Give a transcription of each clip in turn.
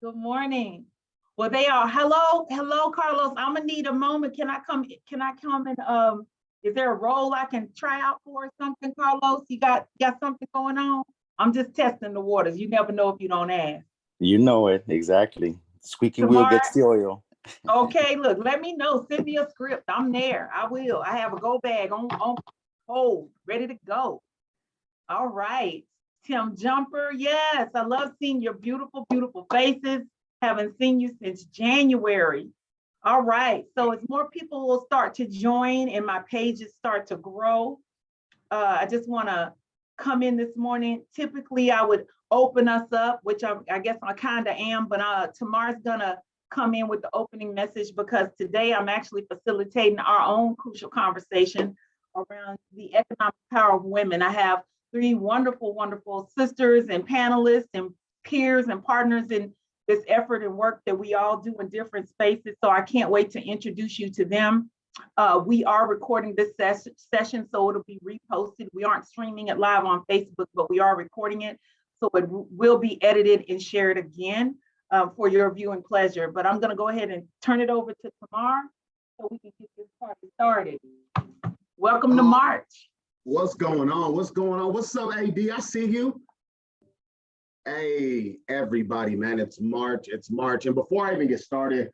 Good morning. Well, they are. Hello, Carlos. I'm gonna need a moment. Can I come? And is there a role I can try out for or something, Carlos? You got something going on? I'm just testing the waters. You never know if you don't ask. You know it exactly. Squeaky wheel Tomorrow, gets the oil. okay. Look, let me know. Send me a script. I'm there. I will. I have a go bag on hold, ready to go. All right. Tim Jumper, yes, I love seeing your beautiful, beautiful faces. Haven't seen you since January. All right, so as more people will start to join and my pages start to grow, I just want to come in this morning. Typically, I would open us up, which I guess I kind of am, but Tamar's gonna come in with the opening message because today I'm actually facilitating our own crucial conversation around the economic power of women. I have three wonderful, wonderful sisters and panelists and peers and partners in this effort and work that we all do in different spaces. So I can't wait to introduce you to them. We are recording this session, so it'll be reposted. We aren't streaming it live on Facebook, but we are recording it. So it will be edited and shared again for your viewing pleasure. But I'm gonna go ahead and turn it over to Tamar so we can get this party started. Welcome to March. What's going on? What's going on? What's up, AD? I see you. Hey, everybody, man, it's March. It's March. And before I even get started,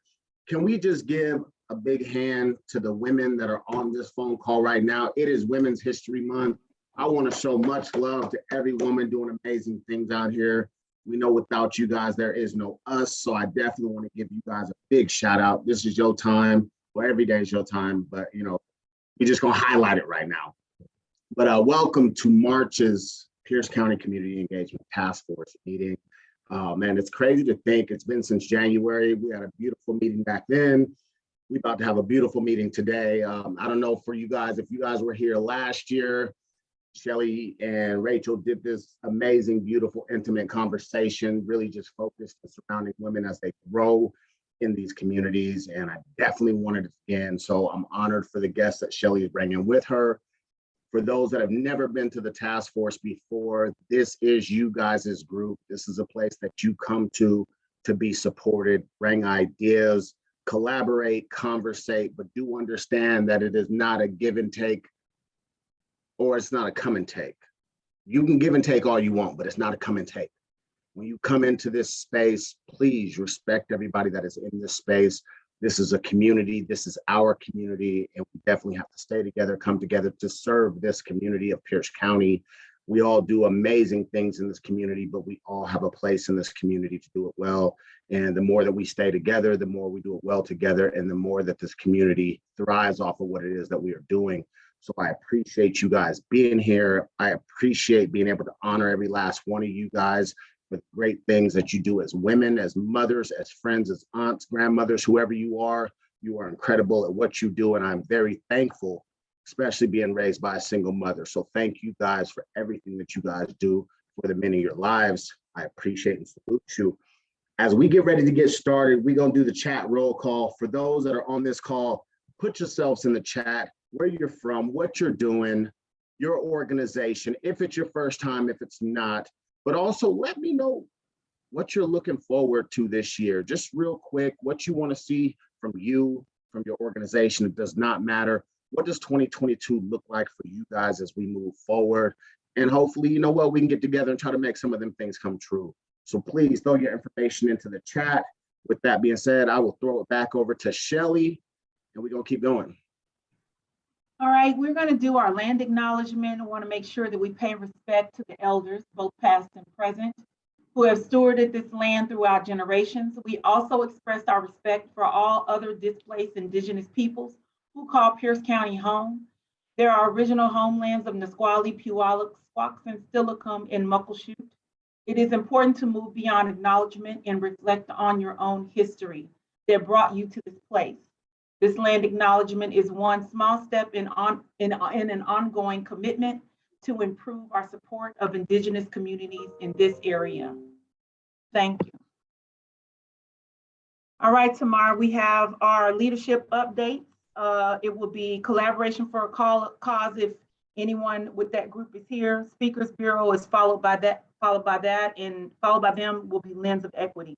can we just give a big hand to the women that are on this phone call right now? It is Women's History Month. I want to show much love to every woman doing amazing things out here. We know without you guys, there is no us. So I definitely want to give you guys a big shout out. This is your time. Well, every day is your time, but you know, we're just gonna highlight it right now. But welcome to March's Pierce County Community Engagement Task Force meeting. Man, it's crazy to think it's been since January. We had a beautiful meeting back then. We're about to have a beautiful meeting today. I don't know for you guys, if you guys were here last year, Shelly and Rachel did this amazing, beautiful, intimate conversation, really just focused on surrounding women as they grow in these communities. And I definitely wanted it again. So I'm honored for the guests that Shelly is bringing with her. For those that have never been to the task force before, this is you guys' group. This is a place that you come to be supported, bring ideas, collaborate, conversate, but do understand that it is not a give and take, or it's not a come and take. You can give and take all you want, but it's not a come and take. When you come into this space, please respect everybody that is in this space. This is a community, this is our community, and we definitely have to stay together, come together to serve this community of Pierce County. We all do amazing things in this community, but we all have a place in this community to do it well. And the more that we stay together, the more we do it well together, and the more that this community thrives off of what it is that we are doing. So I appreciate you guys being here. I appreciate being able to honor every last one of you guys with great things that you do as women, as mothers, as friends, as aunts, grandmothers, whoever you are incredible at what you do. And I'm very thankful, especially being raised by a single mother. So thank you guys for everything that you guys do for the men in your lives. I appreciate and salute you. As we get ready to get started, we're gonna do the chat roll call. For those that are on this call, put yourselves in the chat, where you're from, what you're doing, your organization, if it's your first time, if it's not. But also let me know what you're looking forward to this year. Just real quick, what you want to see from you, from your organization. It does not matter. What does 2022 look like for you guys as we move forward? And hopefully, you know what, we can get together and try to make some of them things come true. So please throw your information into the chat. With that being said, I will throw it back over to Shelly, and we're going to keep going. All right, we're going to do our land acknowledgement. I want to make sure that we pay respect to the elders, both past and present, who have stewarded this land throughout generations. We also express our respect for all other displaced indigenous peoples who call Pierce County home. There are original homelands of Nisqually, Puyallup, Squaxin, and Steilacoom, and Muckleshoot. It is important to move beyond acknowledgement and reflect on your own history that brought you to this place. This land acknowledgement is one small step in an ongoing commitment to improve our support of Indigenous communities in this area. Thank you. All right, Tamar, we have our leadership updates. It will be collaboration for a cause if anyone with that group is here. Speakers Bureau is followed by them will be Lens of Equity.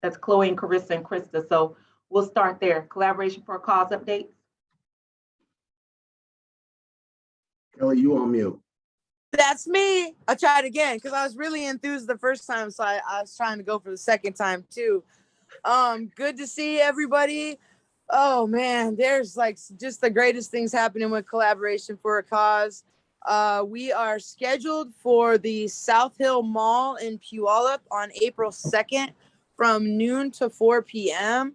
That's Chloe and Carissa and Krista. So we'll start there. Collaboration for a Cause updates. Kelly, you on mute. That's me. I tried again because I was really enthused the first time, so I was trying to go for the second time too. Good to see everybody. Oh man, there's like just the greatest things happening with Collaboration for a Cause. We are scheduled for the South Hill Mall in Puyallup on April 2nd from noon to 4 p.m.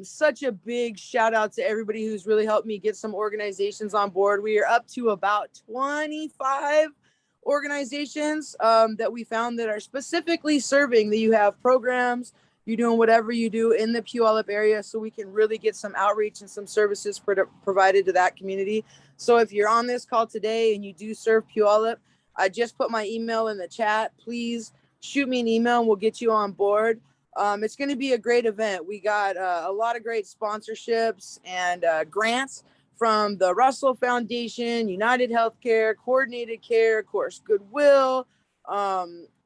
Such a big shout out to everybody who's really helped me get some organizations on board. We are up to about 25 organizations that we found that are specifically serving that you have programs, you're doing whatever you do in the Puyallup area, so we can really get some outreach and some services provided to that community. So if you're on this call today and you do serve Puyallup, I just put my email in the chat. Please shoot me an email and we'll get you on board. It's going to be a great event. We got a lot of great sponsorships and grants from the Russell Foundation, United Healthcare, Coordinated Care, of course, Goodwill.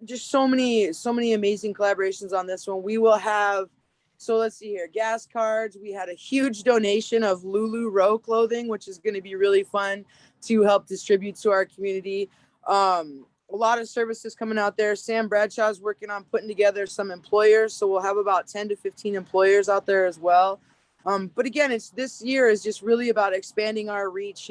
Just so many amazing collaborations on this one. We will have, so let's see here, gas cards. We had a huge donation of Lulu Row clothing, which is going to be really fun to help distribute to our community. A lot of services coming out there. Sam Bradshaw's working on putting together some employers, so we'll have about 10 to 15 employers out there as well. But again, this year is just really about expanding our reach,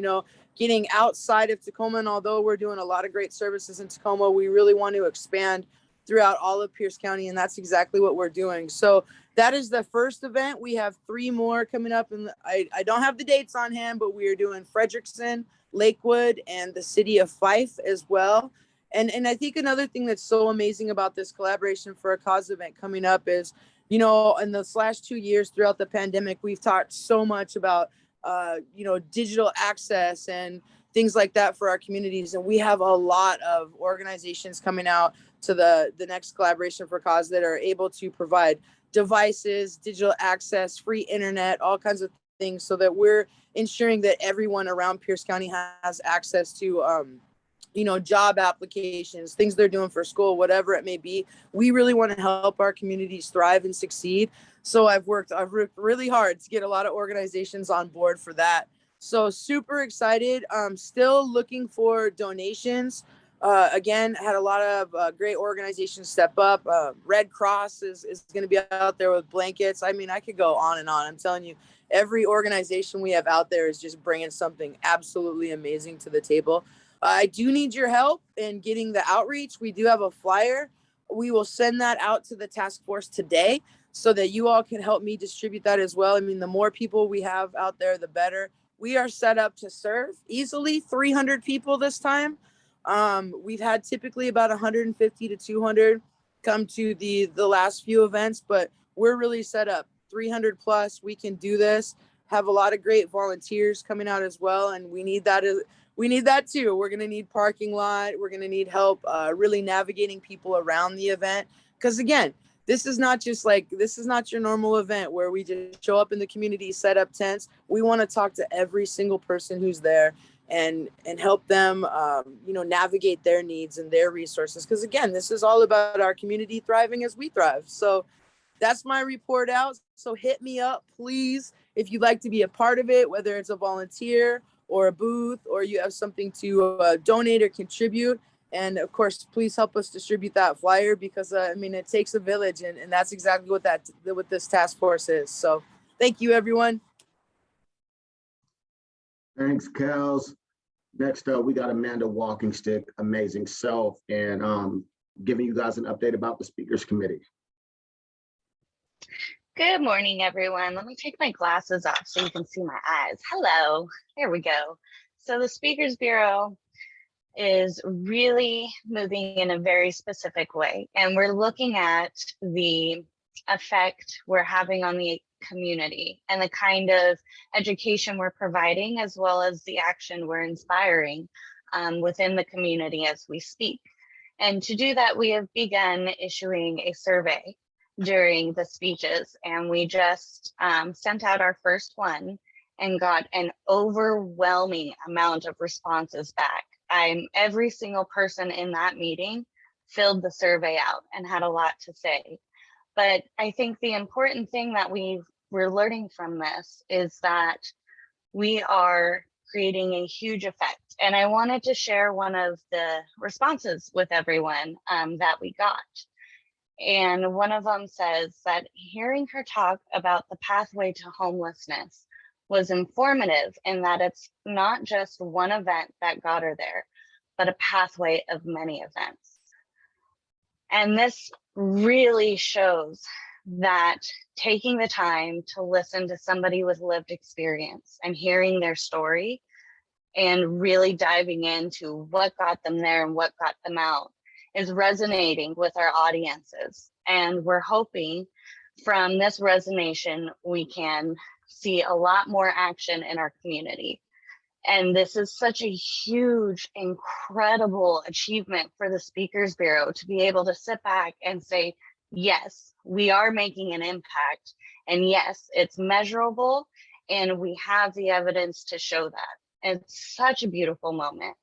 getting outside of Tacoma. And although we're doing a lot of great services in Tacoma, we really want to expand throughout all of Pierce County. And that's exactly what we're doing. So that is the first event. We have 3 more coming up. And I don't have the dates on hand, but we are doing Frederickson, Lakewood, and the city of Fife as well. And I think another thing that's so amazing about this Collaboration for a Cause event coming up is, in the last 2 years throughout the pandemic, we've talked so much about, digital access and things like that for our communities. And we have a lot of organizations coming out to the next Collaboration for a Cause that are able to provide devices, digital access, free internet, all kinds of things, so that we're ensuring that everyone around Pierce County has access to, job applications, things they're doing for school, whatever it may be. We really want to help our communities thrive and succeed. So I've worked really hard to get a lot of organizations on board for that. So super excited. Still looking for donations. Again, had a lot of great organizations step up. Red Cross is going to be out there with blankets. I mean, I could go on and on. I'm telling you, every organization we have out there is just bringing something absolutely amazing to the table. I do need your help in getting the outreach. We do have a flyer. We will send that out to the task force today so that you all can help me distribute that as well. I mean, the more people we have out there, the better. We are set up to serve easily 300 people this time. We've had typically about 150 to 200 come to the last few events, but we're really set up 300 plus. We can do this. Have a lot of great volunteers coming out as well, and we need that. We need that too. We're going to need parking lot. We're going to need help really navigating people around the event. Because again, this is not your normal event where we just show up in the community, set up tents. We want to talk to every single person who's there and help them, navigate their needs and their resources. Because again, this is all about our community thriving as we thrive. So that's my report out. So hit me up, please, if you'd like to be a part of it, whether it's a volunteer or a booth, or you have something to donate or contribute. And of course, please help us distribute that flyer because it takes a village, and that's exactly what this task force is. So thank you, everyone. Thanks, Kels. Next up, we got Amanda Walking Stick, amazing self, and giving you guys an update about the speakers committee. Good morning, everyone. Let me take my glasses off so you can see my eyes. Hello, there we go. So the Speakers Bureau is really moving in a very specific way, and we're looking at the effect we're having on the community and the kind of education we're providing, as well as the action we're inspiring within the community as we speak. And to do that, we have begun issuing a survey during the speeches, and we just sent out our first one and got an overwhelming amount of responses back. Every single person in that meeting filled the survey out and had a lot to say. But I think the important thing that we're learning from this is that we are creating a huge effect. And I wanted to share one of the responses with everyone that we got. And one of them says that hearing her talk about the pathway to homelessness was informative in that it's not just one event that got her there, but a pathway of many events. And this really shows that taking the time to listen to somebody with lived experience and hearing their story and really diving into what got them there and what got them out is resonating with our audiences. And we're hoping from this resonation, we can see a lot more action in our community. And this is such a huge, incredible achievement for the Speakers Bureau to be able to sit back and say, yes, we are making an impact. And yes, it's measurable. And we have the evidence to show that. It's such a beautiful moment.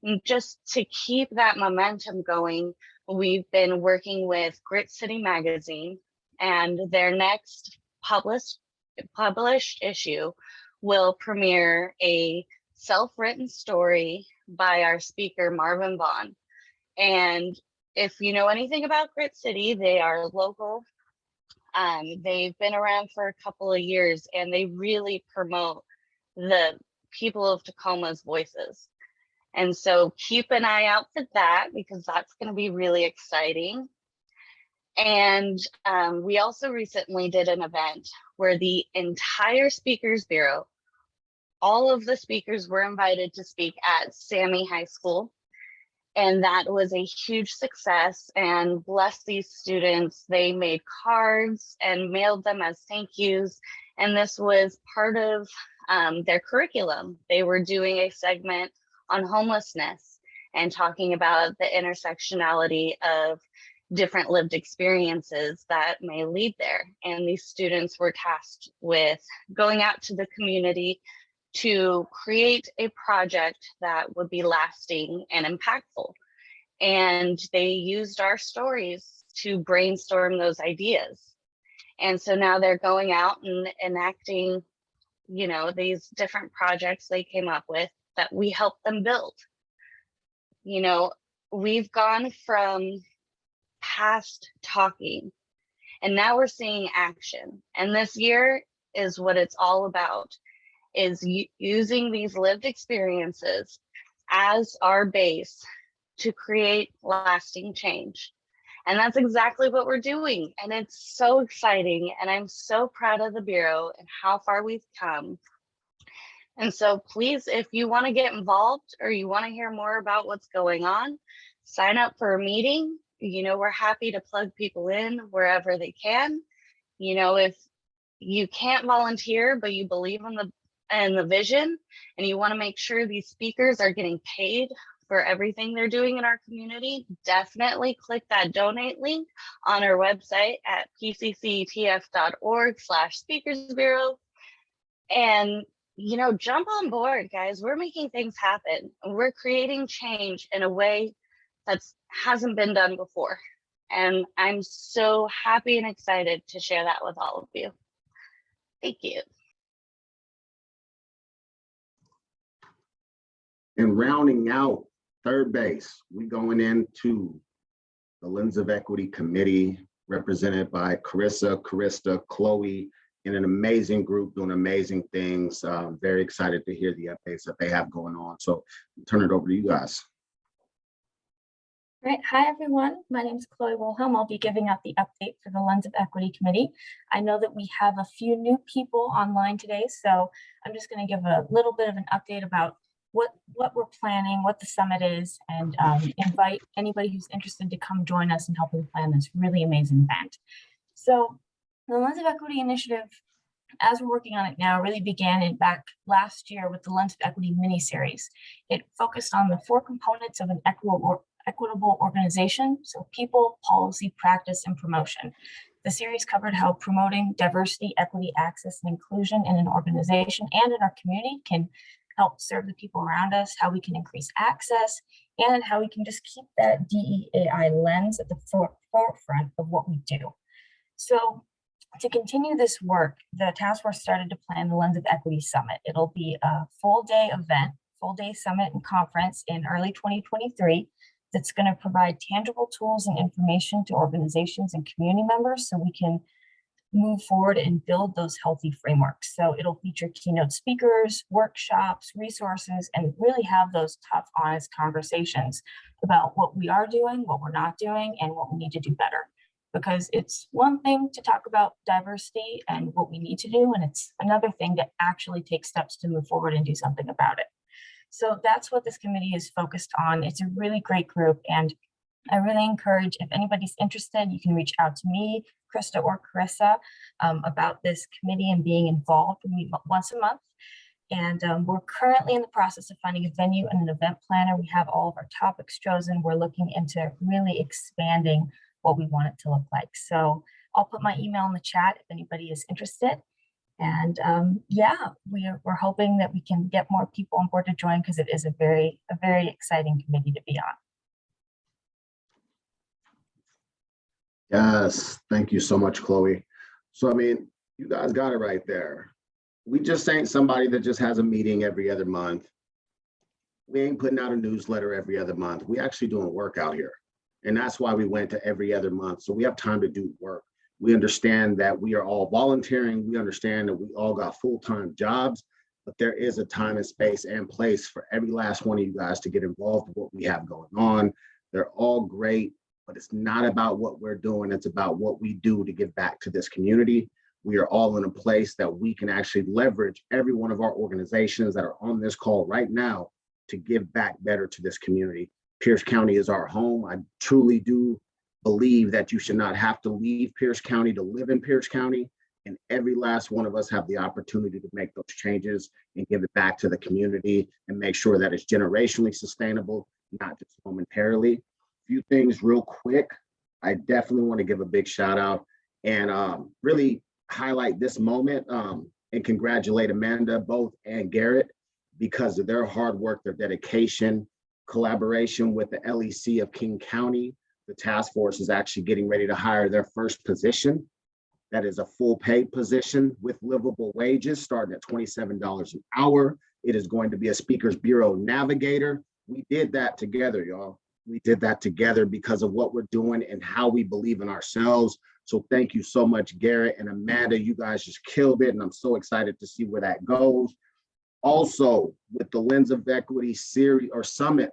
And just to keep that momentum going, we've been working with Grit City Magazine, and their next published issue will premiere a self-written story by our speaker, Marvin Vaughn. And if you know anything about Grit City, they are local. They've been around for a couple of years, and they really promote the people of Tacoma's voices. And so keep an eye out for that, because that's going to be really exciting. And we also recently did an event where the entire Speakers Bureau, all of the speakers were invited to speak at Sammy High School. And that was a huge success, and bless these students. They made cards and mailed them as thank yous. And this was part of their curriculum. They were doing a segment on homelessness and talking about the intersectionality of different lived experiences that may lead there. And these students were tasked with going out to the community to create a project that would be lasting and impactful. And they used our stories to brainstorm those ideas. And so now they're going out and enacting, you know, these different projects they came up with that we helped them build. You know, we've gone from past talking, and now we're seeing action. And this year is what it's all about, is using these lived experiences as our base to create lasting change. And that's exactly what we're doing. And it's so exciting. And I'm so proud of the Bureau and how far we've come. And so please, if you want to get involved or you want to hear more about what's going on, sign up for a meeting. You know, we're happy to plug people in wherever they can. You know, if you can't volunteer, but you believe in the vision, and you want to make sure these speakers are getting paid for everything they're doing in our community, definitely click that donate link on our website at pcctf.org/speakersbureau. And, you know, jump on board, guys. We're making things happen. We're creating change in a way that hasn't been done before. And I'm so happy and excited to share that with all of you. Thank you. And rounding out third base, we going into the Lens of Equity Committee, represented by Krista, Chloe, and an amazing group doing amazing things. Very excited to hear the updates that they have going on. So I'll turn it over to you guys. Right. Hi, everyone. My name is Chloe Wilhelm. I'll be giving out the update for the Lens of Equity Committee. I know that we have a few new people online today, so I'm just going to give a little bit of an update about what we're planning, what the summit is, and invite anybody who's interested to come join us in helping plan this really amazing event. So the Lens of Equity Initiative, as we're working on it now, really began back last year with the Lens of Equity mini-series. It focused on the 4 components of an equitable organization, so people, policy, practice, and promotion. The series covered how promoting diversity, equity, access, and inclusion in an organization and in our community can help serve the people around us, how we can increase access, and how we can just keep that DEAI lens at the forefront of what we do. So to continue this work, the task force started to plan the Lens of Equity Summit. It'll be a full day event, full day summit and conference in early 2023 that's going to provide tangible tools and information to organizations and community members so we can move forward and build those healthy frameworks. So it'll feature keynote speakers, workshops, resources, and really have those tough, honest conversations about what we are doing, what we're not doing, and what we need to do better. Because it's one thing to talk about diversity and what we need to do, and it's another thing to actually take steps to move forward and do something about it. So that's what this committee is focused on. It's a really great group, and I really encourage, if anybody's interested, you can reach out to me, Krista or Carissa, about this committee and being involved. We meet once a month. And we're currently in the process of finding a venue and an event planner. We have all of our topics chosen. We're looking into really expanding what we want it to look like. So I'll put my email in the chat if anybody is interested. And yeah, we're hoping that we can get more people on board to join, because it is a very exciting committee to be on. Yes, thank you so much, Chloe. So, I mean, you guys got it right there. We just ain't somebody that just has a meeting every other month. We ain't putting out a newsletter every other month. We actually doing work out here. And that's why we went to every other month. So we have time to do work. We understand that we are all volunteering. We understand that we all got full-time jobs, but there is a time and space and place for every last one of you guys to get involved with what we have going on. They're all great, but it's not about what we're doing. It's about what we do to give back to this community. We are all in a place that we can actually leverage every one of our organizations that are on this call right now to give back better to this community. Pierce County is our home. I truly do believe that you should not have to leave Pierce County to live in Pierce County. And every last one of us have the opportunity to make those changes and give it back to the community and make sure that it's generationally sustainable, not just momentarily. A few things real quick. I definitely want to give a big shout out and really highlight this moment and congratulate Amanda, both, and Garrett, because of their hard work, their dedication, collaboration with the LEC of King County. The task force is actually getting ready to hire their first position. That is a full paid position with livable wages starting at $27 an hour. It is going to be a Speakers Bureau navigator. We did that together, y'all. We did that together because of what we're doing and how we believe in ourselves. So thank you so much, Garrett and Amanda. You guys just killed it, and I'm so excited to see where that goes. Also, with the Lens of Equity series or summit,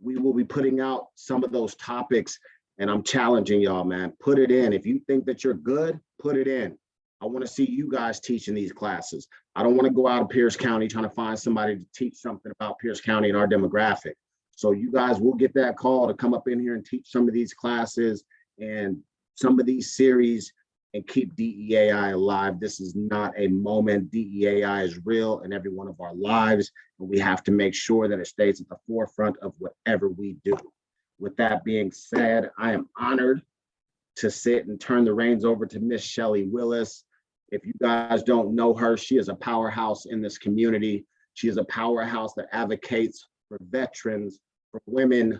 we will be putting out some of those topics, and I'm challenging y'all, man. Put it in. If you think that you're good, put it in. I want to see you guys teaching these classes. I don't want to go out of Pierce County trying to find somebody to teach something about Pierce County and our demographic. So you guys will get that call to come up in here and teach some of these classes and some of these series and keep DEAI alive. This is not a moment. DEAI is real in every one of our lives, and we have to make sure that it stays at the forefront of whatever we do. With that being said, I am honored to sit and turn the reins over to Miss Shelley Willis. If you guys don't know her, she is a powerhouse in this community. She is a powerhouse that advocates for veterans, for women.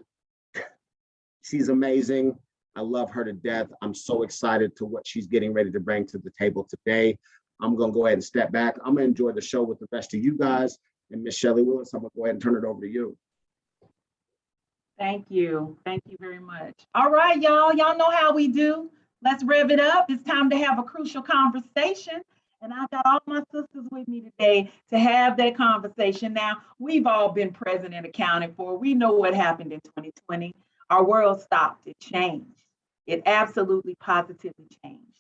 She's amazing. I love her to death. I'm so excited to what she's getting ready to bring to the table today. I'm going to go ahead and step back. I'm going to enjoy the show with the rest of you guys. And Miss Shelley Willis, I'm going to go ahead and turn it over to you. Thank you. Thank you very much. All right, y'all. Y'all know how we do. Let's rev it up. It's time to have a crucial conversation. And I got all my sisters with me today to have that conversation. Now, we've all been present and accounted for. We know what happened in 2020. Our world stopped. It changed. It absolutely positively changed.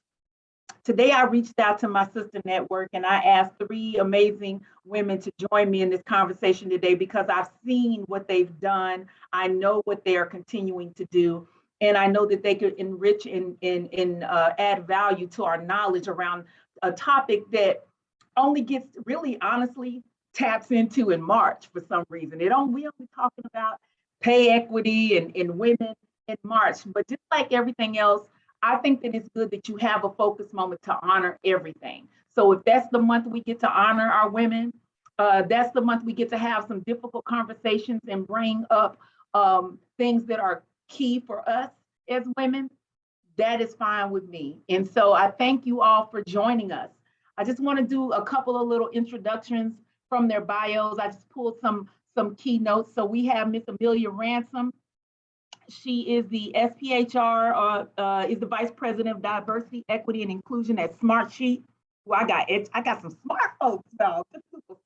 Today, I reached out to my sister network and I asked 3 amazing women to join me in this conversation today because I've seen what they've done. I know what they are continuing to do. And I know that they could enrich and add value to our knowledge around a topic that only gets really honestly taps into in March for some reason. We only talking about pay equity and women in March, but just like everything else, I think that it's good that you have a focus moment to honor everything. So if that's the month we get to honor our women, that's the month we get to have some difficult conversations and bring up things that are key for us as women. that is fine with me. And so I thank you all for joining us. I just want to do a couple of little introductions from their bios. I just pulled some keynotes. So we have Miss Amelia Ransom. She is the SPHR, is the Vice President of Diversity, Equity, and Inclusion at Smartsheet. Well, I got some smart folks, though. Just super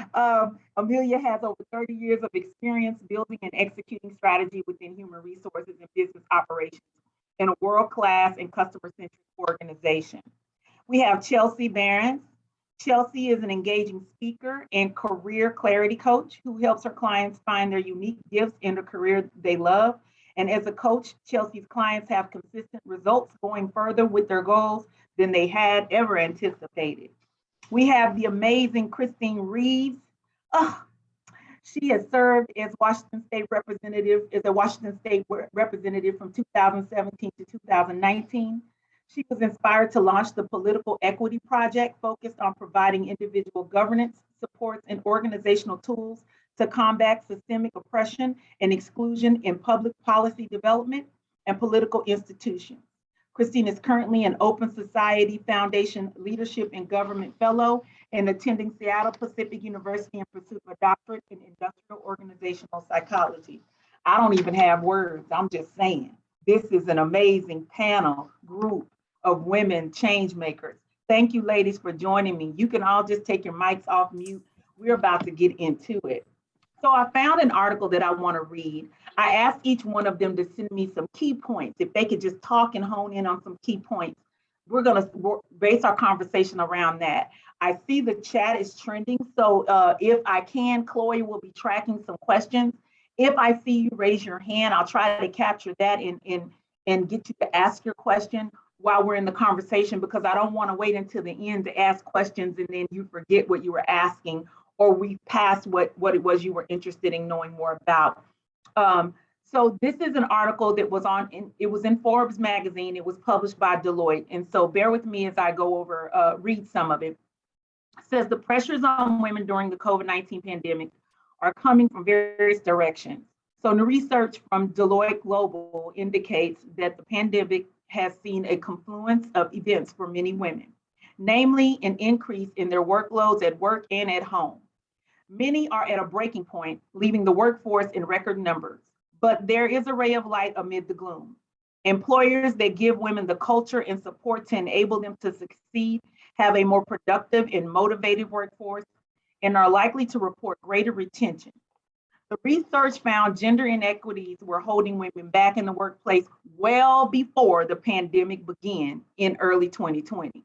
smart. Amelia has over 30 years of experience building and executing strategy within human resources and business operations in a world-class and customer-centric organization. We have Chelsea Behrens. Chelsea is an engaging speaker and career clarity coach who helps her clients find their unique gifts in the career they love. And as a coach, Chelsea's clients have consistent results going further with their goals than they had ever anticipated. We have the amazing Kristine Reeves. Oh, she has served as Washington State representative, as a Washington State representative from 2017 to 2019. She was inspired to launch the Political Equity Project, focused on providing individual governance, supports, and organizational tools to combat systemic oppression and exclusion in public policy development and political institutions. Kristine is currently an Open Society Foundation Leadership and Government Fellow and attending Seattle Pacific University in pursuit of a doctorate in industrial organizational psychology. I don't even have words, I'm just saying. This is an amazing panel group of women change makers. Thank you, ladies, for joining me. You can all just take your mics off mute. We're about to get into it. So I found an article that I want to read. I asked each one of them to send me some key points. If they could just talk and hone in on some key points, we're going to base our conversation around that. I see the chat is trending. So if I can, Chloe will be tracking some questions. If I see you raise your hand, I'll try to capture that and get you to ask your question while we're in the conversation, because I don't want to wait until the end to ask questions and then you forget what you were asking, or we passed what it was you were interested in knowing more about. So this is an article that was it was in Forbes magazine. It was published by Deloitte. And so bear with me as I go over, read some of it. It says the pressures on women during the COVID-19 pandemic are coming from various directions. So the research from Deloitte Global indicates that the pandemic has seen a confluence of events for many women, namely an increase in their workloads at work and at home. Many are at a breaking point, leaving the workforce in record numbers, but there is a ray of light amid the gloom. Employers that give women the culture and support to enable them to succeed have a more productive and motivated workforce and are likely to report greater retention. The research found gender inequities were holding women back in the workplace well before the pandemic began in early 2020.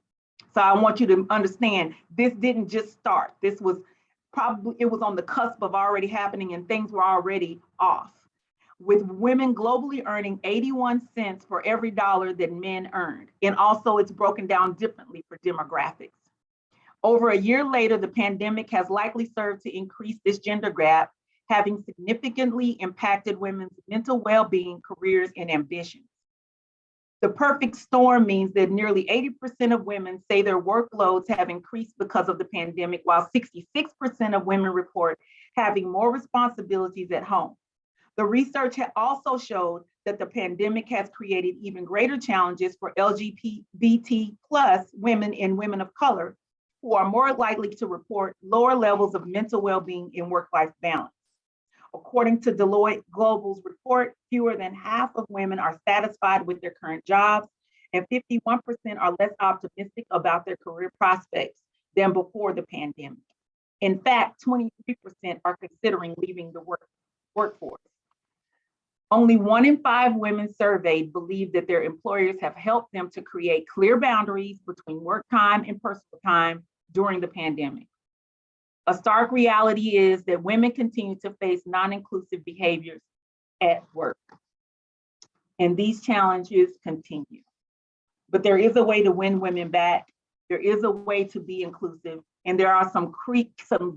So I want you to understand, this didn't just start. This was it was on the cusp of already happening and things were already off, with women globally earning 81 cents for every dollar that men earned. And also it's broken down differently for demographics. Over a year later, the pandemic has likely served to increase this gender gap, having significantly impacted women's mental well-being, careers, and ambitions. The perfect storm means that nearly 80% of women say their workloads have increased because of the pandemic, while 66% of women report having more responsibilities at home. The research also showed that the pandemic has created even greater challenges for LGBT plus women and women of color, who are more likely to report lower levels of mental well-being and work-life balance. According to Deloitte Global's report, fewer than half of women are satisfied with their current jobs, and 51% are less optimistic about their career prospects than before the pandemic. In fact, 23% are considering leaving the workforce. Only 1 in 5 women surveyed believe that their employers have helped them to create clear boundaries between work time and personal time during the pandemic. A stark reality is that women continue to face non-inclusive behaviors at work, and these challenges continue. But there is a way to win women back. There is a way to be inclusive, and there are some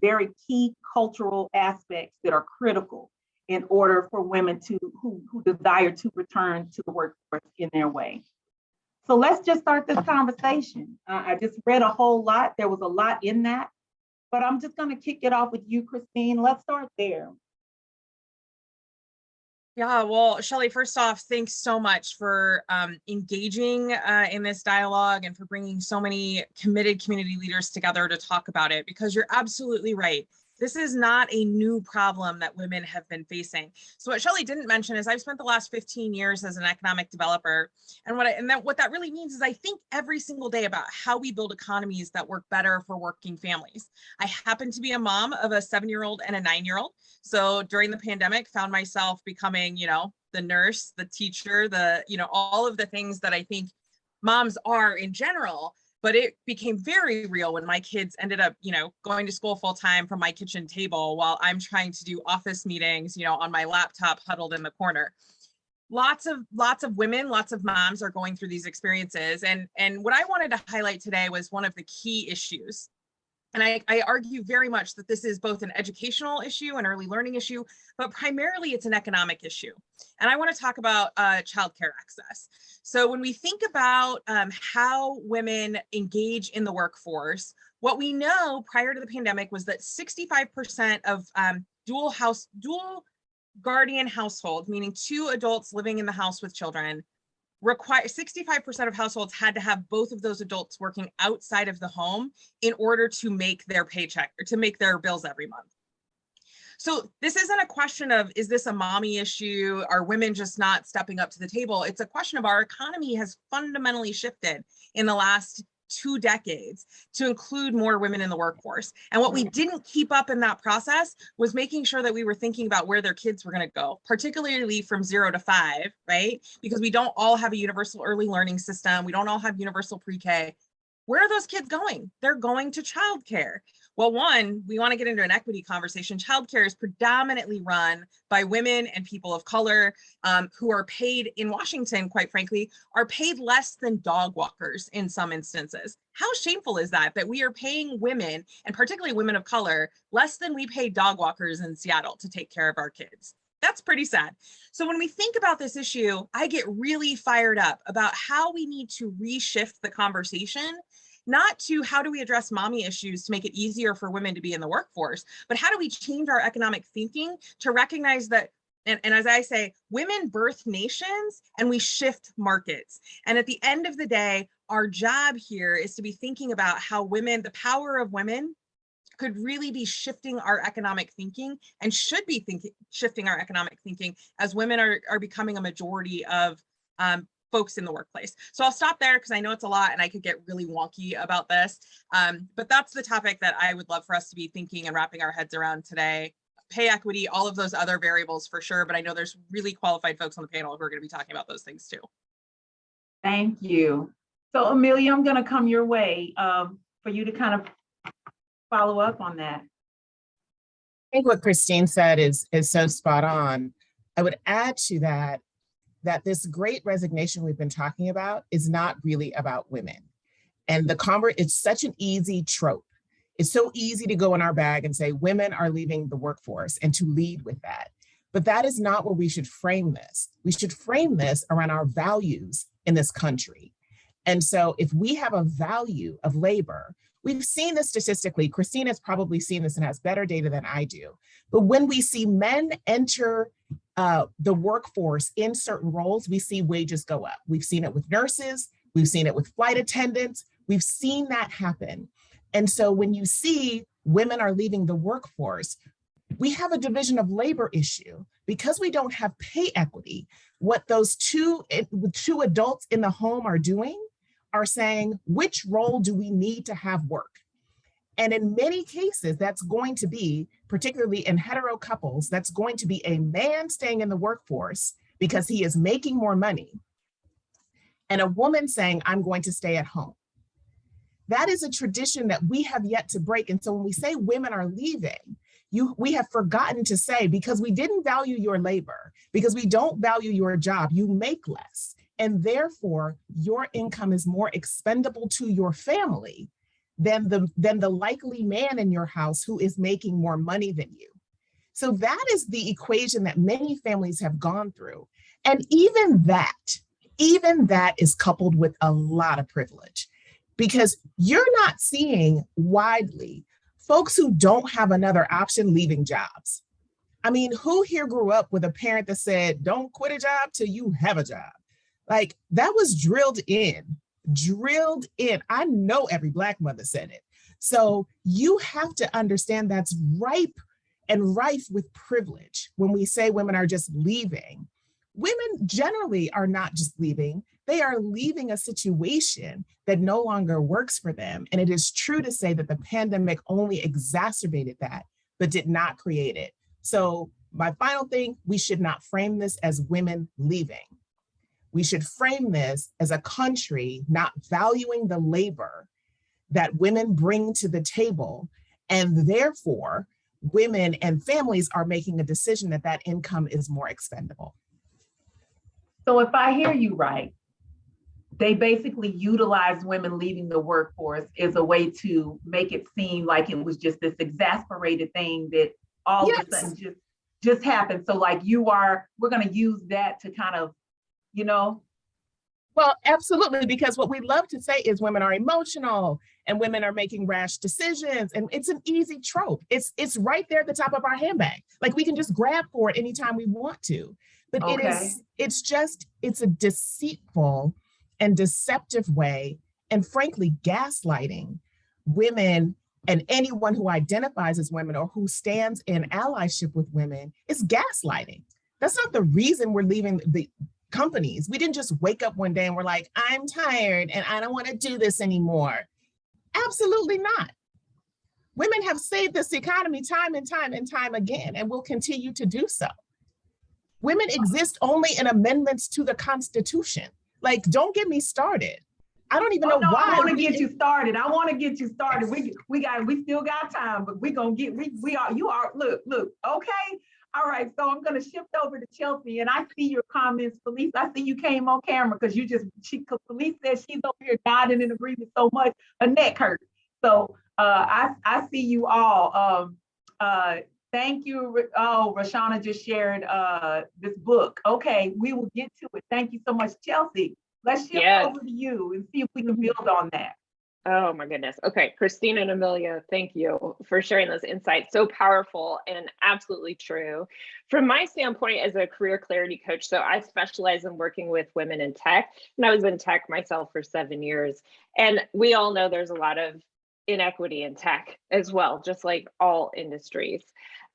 very key cultural aspects that are critical in order for women who desire to return to the workforce in their way. So let's just start this conversation. I just read a whole lot. There was a lot in that. But I'm just going to kick it off with you, Kristine. Let's start there. Yeah, well, Shelley, first off, thanks so much for engaging in this dialogue and for bringing so many committed community leaders together to talk about it, because you're absolutely right. This is not a new problem that women have been facing. So what Shelley didn't mention is I've spent the last 15 years as an economic developer. And what that really means is I think every single day about how we build economies that work better for working families. I happen to be a mom of a 7-year-old and a 9-year-old. So during the pandemic, found myself becoming, the nurse, the teacher, all of the things that I think moms are in general. But it became very real when my kids ended up, going to school full time from my kitchen table while I'm trying to do office meetings, on my laptop huddled in the corner. Lots of women, lots of moms are going through these experiences. And what I wanted to highlight today was one of the key issues. And I argue very much that this is both an educational issue, an early learning issue, but primarily it's an economic issue. And I want to talk about childcare access. So when we think about how women engage in the workforce, what we know prior to the pandemic was that 65% of dual guardian households, meaning 2 adults living in the house with children, 65% of households had to have both of those adults working outside of the home in order to make their paycheck or to make their bills every month. So this isn't a question of, is this a mommy issue? Are women just not stepping up to the table? It's a question of our economy has fundamentally shifted in the last 2 decades to include more women in the workforce. And what we didn't keep up in that process was making sure that we were thinking about where their kids were going to go, particularly from 0 to 5, right? Because we don't all have a universal early learning system. We don't all have universal pre-K. Where are those kids going? They're going to childcare. Well, one, we want to get into an equity conversation. Childcare is predominantly run by women and people of color who are paid in Washington, quite frankly, are paid less than dog walkers in some instances. How shameful is that we are paying women, and particularly women of color, less than we pay dog walkers in Seattle to take care of our kids? That's pretty sad. So when we think about this issue, I get really fired up about how we need to reshift the conversation, not to how do we address mommy issues to make it easier for women to be in the workforce, but how do we change our economic thinking to recognize that, and as I say, women birth nations and we shift markets. And at the end of the day, our job here is to be thinking about how women, the power of women, could really be shifting our economic thinking and should be shifting our economic thinking as women are becoming a majority of folks in the workplace. So I'll stop there because I know it's a lot and I could get really wonky about this. But that's the topic that I would love for us to be thinking and wrapping our heads around today. Pay equity, all of those other variables for sure, but I know there's really qualified folks on the panel who are going to be talking about those things too. Thank you. So Amelia, I'm going to come your way for you to kind of follow up on that. I think what Kristine said is so spot on. I would add to that this great resignation we've been talking about is not really about women. And it's such an easy trope. It's so easy to go in our bag and say women are leaving the workforce and to lead with that. But that is not where we should frame this. We should frame this around our values in this country. And so if we have a value of labor, we've seen this statistically. Kristine has probably seen this and has better data than I do. But when we see men enter the workforce in certain roles, we see wages go up. We've seen it with nurses. We've seen it with flight attendants. We've seen that happen. And so when you see women are leaving the workforce, we have a division of labor issue because we don't have pay equity. What those two adults in the home are doing are saying, which role do we need to have work? And in many cases, that's going to be, particularly in hetero couples, that's going to be a man staying in the workforce because he is making more money, and a woman saying, I'm going to stay at home. That is a tradition that we have yet to break. And so when we say women are leaving, we have forgotten to say, because we didn't value your labor, because we don't value your job, you make less. And therefore, your income is more expendable to your family than the likely man in your house who is making more money than you. So that is the equation that many families have gone through. And even that is coupled with a lot of privilege, because you're not seeing widely folks who don't have another option leaving jobs. I mean, who here grew up with a parent that said, don't quit a job till you have a job? Like that was drilled in. I know every Black mother said it. So you have to understand that's ripe and rife with privilege when we say women are just leaving. Women generally are not just leaving, they are leaving a situation that no longer works for them. And it is true to say that the pandemic only exacerbated that, but did not create it. So my final thing, we should not frame this as women leaving. We should frame this as a country not valuing the labor that women bring to the table, and therefore women and families are making a decision that that income is more expendable. So if I hear you right, they basically utilized women leaving the workforce as a way to make it seem like it was just this exasperated thing that all of a sudden just happened. So like we're going to use that to kind of, you know. Well, absolutely, because what we love to say is women are emotional and women are making rash decisions, and it's an easy trope. It's right there at the top of our handbag. Like we can just grab for it anytime we want to. But it's a deceitful and deceptive way, and frankly, gaslighting women and anyone who identifies as women or who stands in allyship with women is gaslighting. That's not the reason we're leaving the companies. We didn't just wake up one day and we're like, I'm tired and I don't want to do this anymore. Absolutely not. Women have saved this economy time and time and time again, and will continue to do so. Women exist only in amendments to the Constitution. Like, don't get me started. I don't even know why. I want to get you started. We still got time, but look, okay. All right, so I'm going to shift over to Chelsea, and I see your comments, Felice. I see you came on camera because Felice says she's over here nodding in agreement so much, her neck hurts. So I see you all. Thank you. Oh, Rashana just shared this book. Okay, we will get to it. Thank you so much, Chelsea. Let's shift over to you and see if we can build on that. Oh my goodness. Okay, Kristine and Amelia, thank you for sharing those insights. So powerful and absolutely true. From my standpoint as a career clarity coach, so I specialize in working with women in tech, and I was in tech myself for 7 years. And we all know there's a lot of inequity in tech as well, just like all industries.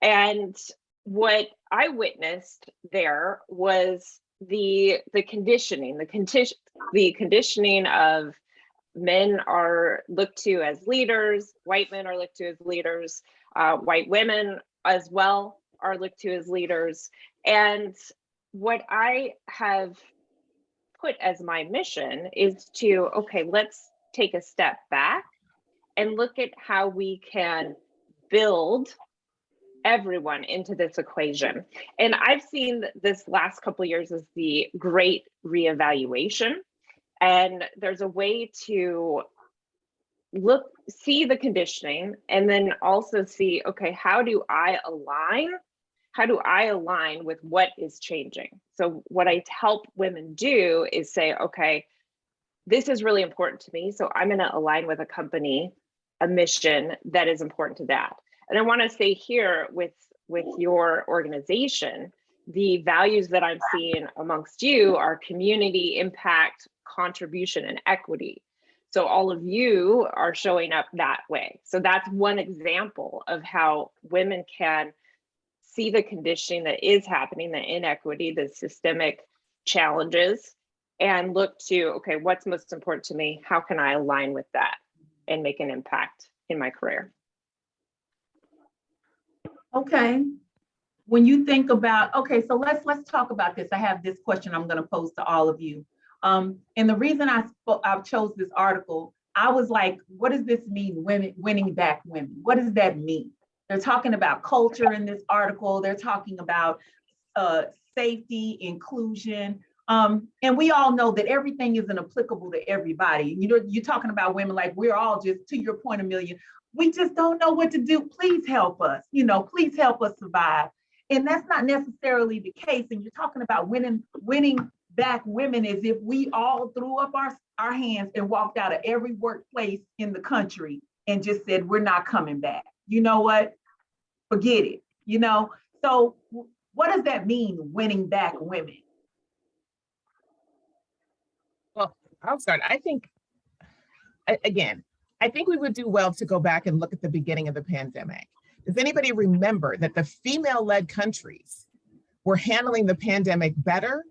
And what I witnessed there was the conditioning of men are looked to as leaders, white men are looked to as leaders, white women as well are looked to as leaders. And what I have put as my mission is to, okay, let's take a step back and look at how we can build everyone into this equation. And I've seen this last couple of years as the great reevaluation. And there's a way to see the conditioning and then also see, okay, how do I align with what is changing? So what I help women do is say, okay, this is really important to me. So I'm going to align with a company, a mission that is important to that. And I want to say here with your organization, the values that I'm seeing amongst you are community, impact, contribution, and equity. So all of you are showing up that way. So that's one example of how women can see the conditioning that is happening, the inequity, the systemic challenges, and look to, okay, what's most important to me? How can I align with that and make an impact in my career? Okay. When you think about, okay, so let's talk about this. I have this question I'm going to pose to all of you. And the reason I chose this article, I was like, what does this mean, winning back women? What does that mean? They're talking about culture in this article. They're talking about safety, inclusion. And we all know that everything isn't applicable to everybody. You know, you're talking about women like we're all just, to your point, Amelia, we just don't know what to do. Please help us, please help us survive. And that's not necessarily the case. And you're talking about winning back women as if we all threw up our hands and walked out of every workplace in the country and just said, we're not coming back. You know what? Forget it, So So what does that mean, winning back women? Well, I'll start. I think, again, I think we would do well to go back and look at the beginning of the pandemic. Does anybody remember that the female-led countries were handling the pandemic better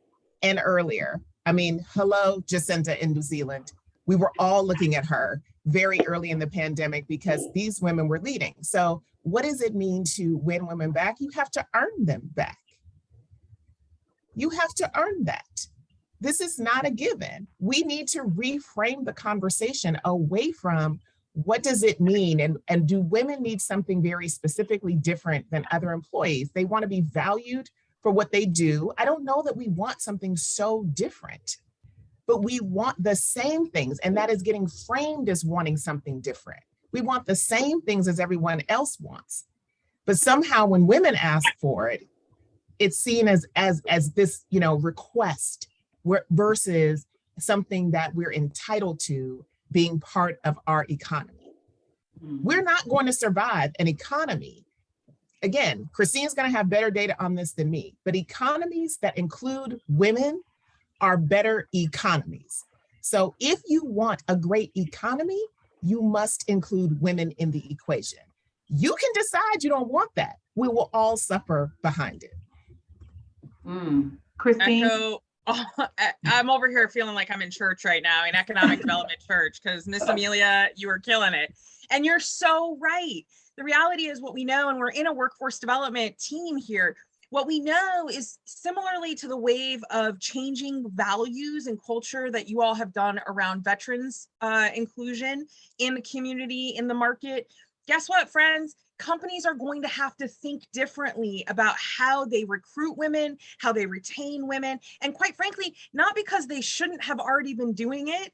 and earlier? I mean, hello, Jacinda in New Zealand. We were all looking at her very early in the pandemic because these women were leading. So what does it mean to win women back? You have to earn them back. You have to earn that. This is not a given. We need to reframe the conversation away from what does it mean, and do women need something very specifically different than other employees? They want to be valued for what they do. I don't know that we want something so different, but we want the same things, and that is getting framed as wanting something different. We want the same things as everyone else wants. But somehow when women ask for it, it's seen as this, request versus something that we're entitled to being part of our economy. We're not going to survive an economy. Again, Kristine's going to have better data on this than me, but economies that include women are better economies. So if you want a great economy, you must include women in the equation. You can decide you don't want that. We will all suffer behind it. Kristine? I'm over here feeling like I'm in church right now, in economic development church, because Miss Amelia, you are killing it. And you're so right. The reality is what we know, and we're in a workforce development team here. What we know is, similarly to the wave of changing values and culture that you all have done around veterans inclusion in the community, in the market, guess what, friends? Companies are going to have to think differently about how they recruit women, how they retain women, and quite frankly, not because they shouldn't have already been doing it,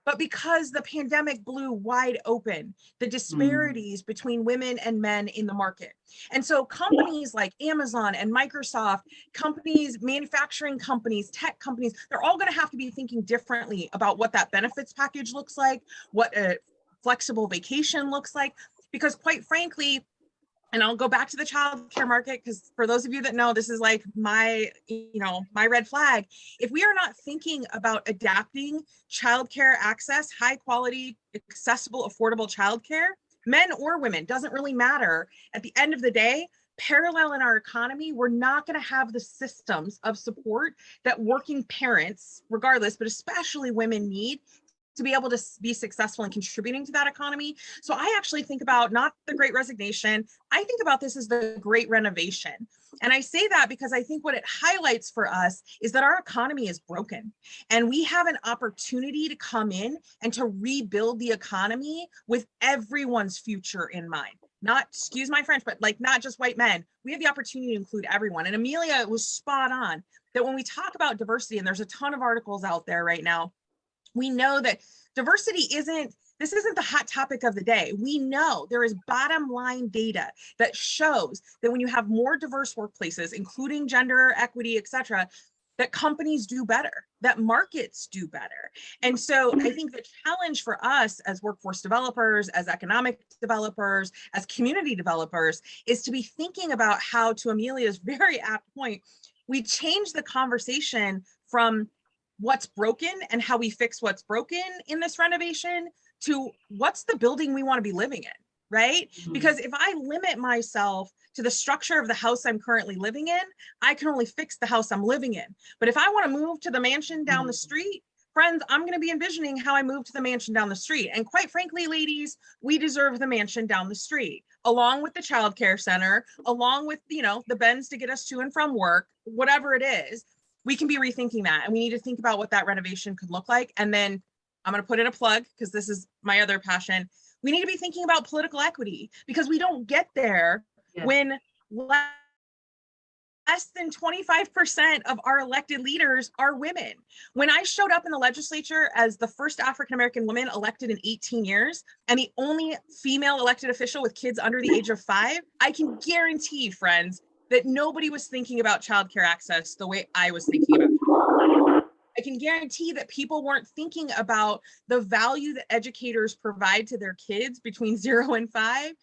but because the pandemic blew wide open the disparities between women and men in the market. And so companies like Amazon and Microsoft, companies, manufacturing companies, tech companies, they're all going to have to be thinking differently about what that benefits package looks like, what a flexible vacation looks like, because quite frankly, and I'll go back to the childcare market, because for those of you that know, this is like my red flag. If we are not thinking about adapting childcare access, high quality, accessible, affordable childcare, men or women, doesn't really matter. At the end of the day, parallel in our economy, we're not going to have the systems of support that working parents, regardless, but especially women, need to be able to be successful in contributing to that economy. So I actually think about not the Great Resignation, I think about this as the Great Renovation. And I say that because I think what it highlights for us is that our economy is broken, and we have an opportunity to come in and to rebuild the economy with everyone's future in mind. Not, excuse my French, but like not just white men. We have the opportunity to include everyone. And Amelia was spot on that when we talk about diversity, and there's a ton of articles out there right now, we know that diversity isn't the hot topic of the day. We know there is bottom line data that shows that when you have more diverse workplaces, including gender equity, et cetera, that companies do better, that markets do better. And so I think the challenge for us as workforce developers, as economic developers, as community developers, is to be thinking about how, to Amelia's very apt point, we change the conversation from what's broken and how we fix what's broken in this renovation to what's the building we want to be living in, right? Because if I limit myself to the structure of the house I'm currently living in, I can only fix the house I'm living in. But if I want to move to the mansion down the street, friends, I'm going to be envisioning how I move to the mansion down the street. And quite frankly, ladies, we deserve the mansion down the street, along with the childcare center, along with, the Benz to get us to and from work, whatever it is. We can be rethinking that, and we need to think about what that renovation could look like. And then I'm going to put in a plug, because this is my other passion. We need to be thinking about political equity, because we don't get there when less than 25% of our elected leaders are women. When I showed up in the legislature as the first African-American woman elected in 18 years, and the only female elected official with kids under the age of 5, I can guarantee, friends, that nobody was thinking about childcare access the way I was thinking about it. I can guarantee that people weren't thinking about the value that educators provide to their kids between 0 and 5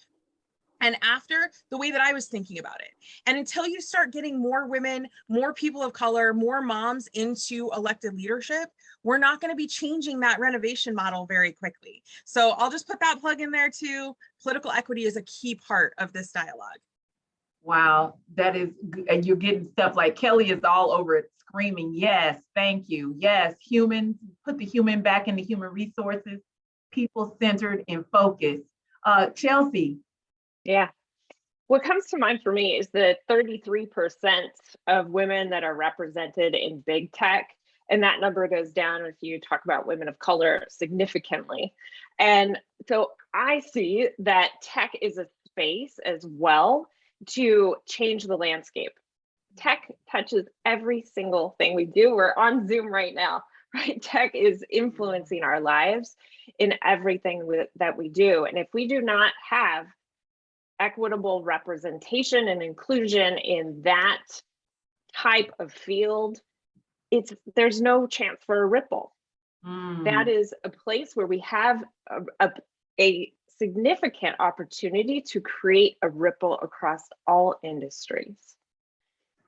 and after, the way that I was thinking about it. And until you start getting more women, more people of color, more moms into elected leadership, we're not going to be changing that renovation model very quickly. So I'll just put that plug in there too. Political equity is a key part of this dialogue. Wow, that is, and you're getting stuff like Kelly is all over it, screaming, yes, thank you, yes, human, put the human back into human resources, people-centered and focused. Chelsea. Yeah. What comes to mind for me is the 33% of women that are represented in big tech. And that number goes down if you talk about women of color significantly. And so I see that tech is a space as well to change the landscape. Tech touches every single thing we do. We're on Zoom right now, right? Tech is influencing our lives in everything that we do. And if we do not have equitable representation and inclusion in that type of field, there's no chance for a ripple. That is a place where we have a significant opportunity to create a ripple across all industries.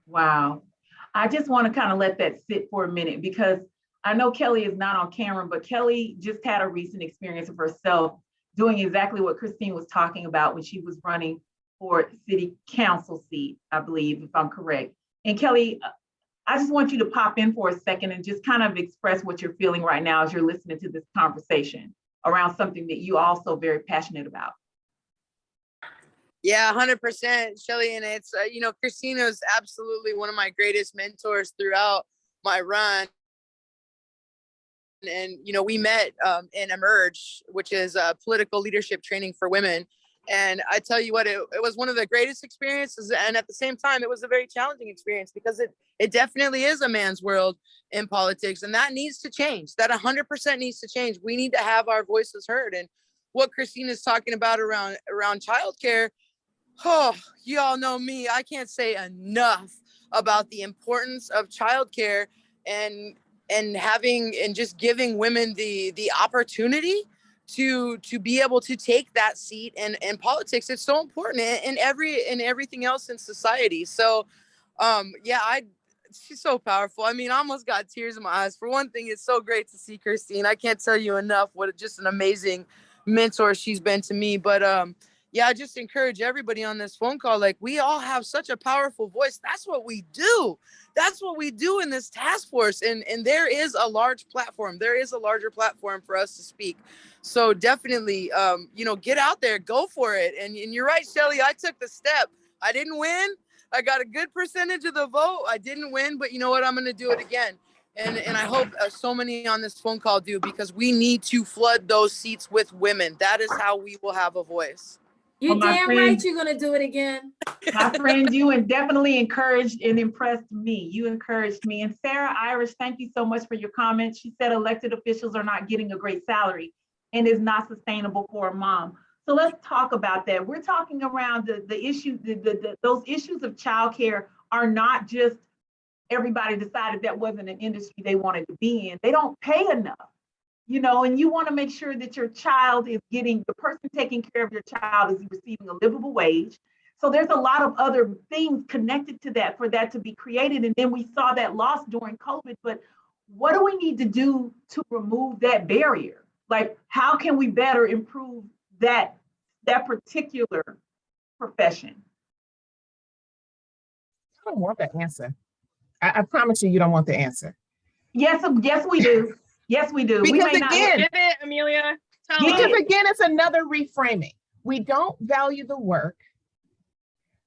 Wow. I just want to kind of let that sit for a minute, because I know Kelly is not on camera, but Kelly just had a recent experience of herself doing exactly what Kristine was talking about when she was running for city council seat, I believe, if I'm correct. And Kelly, I just want you to pop in for a second and just kind of express what you're feeling right now as you're listening to this conversation around something that you also very passionate about. Yeah, 100%, Shelly. And it's, Kristine is absolutely one of my greatest mentors throughout my run. And, we met in Emerge, which is political leadership training for women. And I tell you what, it was one of the greatest experiences. And at the same time, it was a very challenging experience, because it definitely is a man's world in politics. And that needs to change. That 100% needs to change. We need to have our voices heard. And what Kristine is talking about around childcare, oh, you all know me. I can't say enough about the importance of childcare and having and just giving women the opportunity to be able to take that seat in politics. It's so important in everything else in society. So she's so powerful. I mean, I almost got tears in my eyes. For one thing, it's so great to see Kristine. I can't tell you enough what just an amazing mentor she's been to me. But I just encourage everybody on this phone call. Like, we all have such a powerful voice. That's what we do. That's what we do in this task force. And there is a large platform. There is a larger platform for us to speak. So definitely, get out there, go for it. And you're right, Shelly, I took the step. I didn't win. I got a good percentage of the vote. I didn't win, but you know what? I'm going to do it again. And I hope so many on this phone call do, because we need to flood those seats with women. That is how we will have a voice. You damn right you're going to do it again. My friend, you definitely encouraged and impressed me. You encouraged me. And Sarah Irish, thank you so much for your comments. She said elected officials are not getting a great salary and is not sustainable for a mom. So let's talk about that. We're talking around the issue, those issues of childcare are not just everybody decided that wasn't an industry they wanted to be in. They don't pay enough. And you want to make sure that your child is getting, the person taking care of your child is receiving a livable wage. So there's a lot of other things connected to that for that to be created. And then we saw that loss during COVID, but what do we need to do to remove that barrier? Like, how can we better improve that particular profession? I don't want that answer. I promise you don't want the answer. Yes, we do. Yes, we do. Because we again, Give it, Amelia. Again, it's another reframing. We don't value the work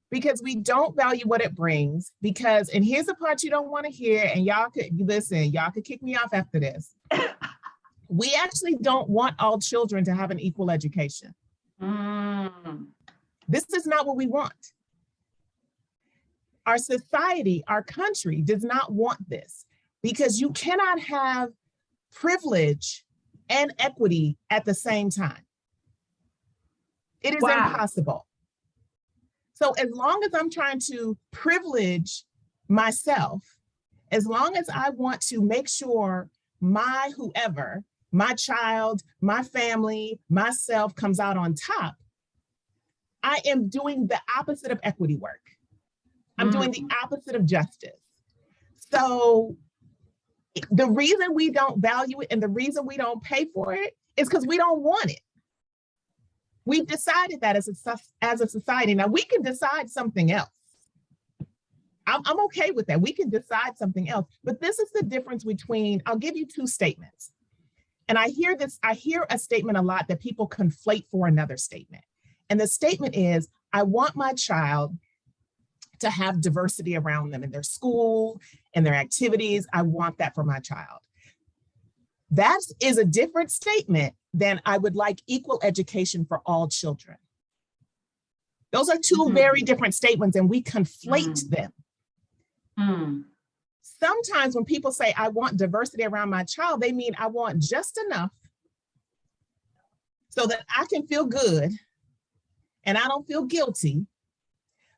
because we don't value what it brings. Because, and here's the part you don't want to hear, and y'all could kick me off after this. We actually don't want all children to have an equal education. This is not what we want. Our society, our country does not want this, because you cannot have privilege and equity at the same time. It is impossible. So as long as I'm trying to privilege myself, as long as I want to make sure my whoever, my child, my family, myself comes out on top, I am doing the opposite of equity work. I'm doing the opposite of justice. So the reason we don't value it and the reason we don't pay for it is because we don't want it. We've decided that as a society. Now we can decide something else. I'm okay with that. We can decide something else, but this is the difference between, I'll give you two statements. And I hear a statement a lot that people conflate for another statement. And the statement is, I want my child to have diversity around them in their school and their activities. I want that for my child. That is a different statement than I would like equal education for all children. Those are two very different statements, and we conflate them. Sometimes when people say, I want diversity around my child, they mean I want just enough so that I can feel good and I don't feel guilty,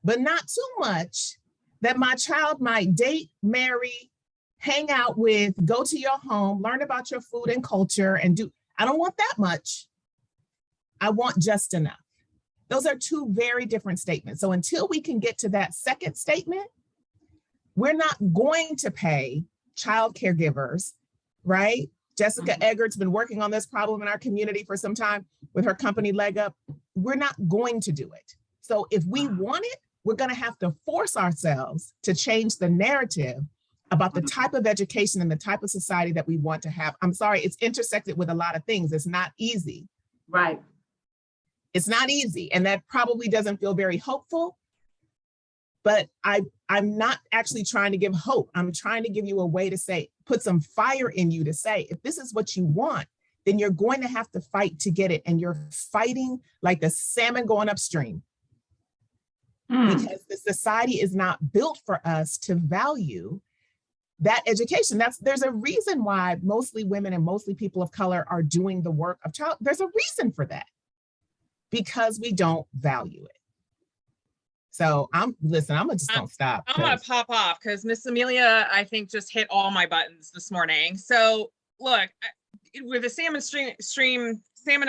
but not too much that my child might date, marry, hang out with, go to your home, learn about your food and culture and do. I don't want that much. I want just enough. Those are two very different statements. So until we can get to that second statement, we're not going to pay child caregivers, right? Jessica Eggert's been working on this problem in our community for some time with her company Leg Up. We're not going to do it. So if we want it, we're going to have to force ourselves to change the narrative about the type of education and the type of society that we want to have. I'm sorry, it's intersected with a lot of things. It's not easy. Right. It's not easy. And that probably doesn't feel very hopeful. But I'm not actually trying to give hope. I'm trying to give you a way to say, put some fire in you to say, if this is what you want, then you're going to have to fight to get it. And you're fighting like the salmon going upstream. Because the society is not built for us to value that education. There's a reason why mostly women and mostly people of color are doing the work of child. There's a reason for that, because we don't value it. So I'm just gonna stop. I'm gonna pop off because Miss Amelia, I think, just hit all my buttons this morning. So look, with the salmon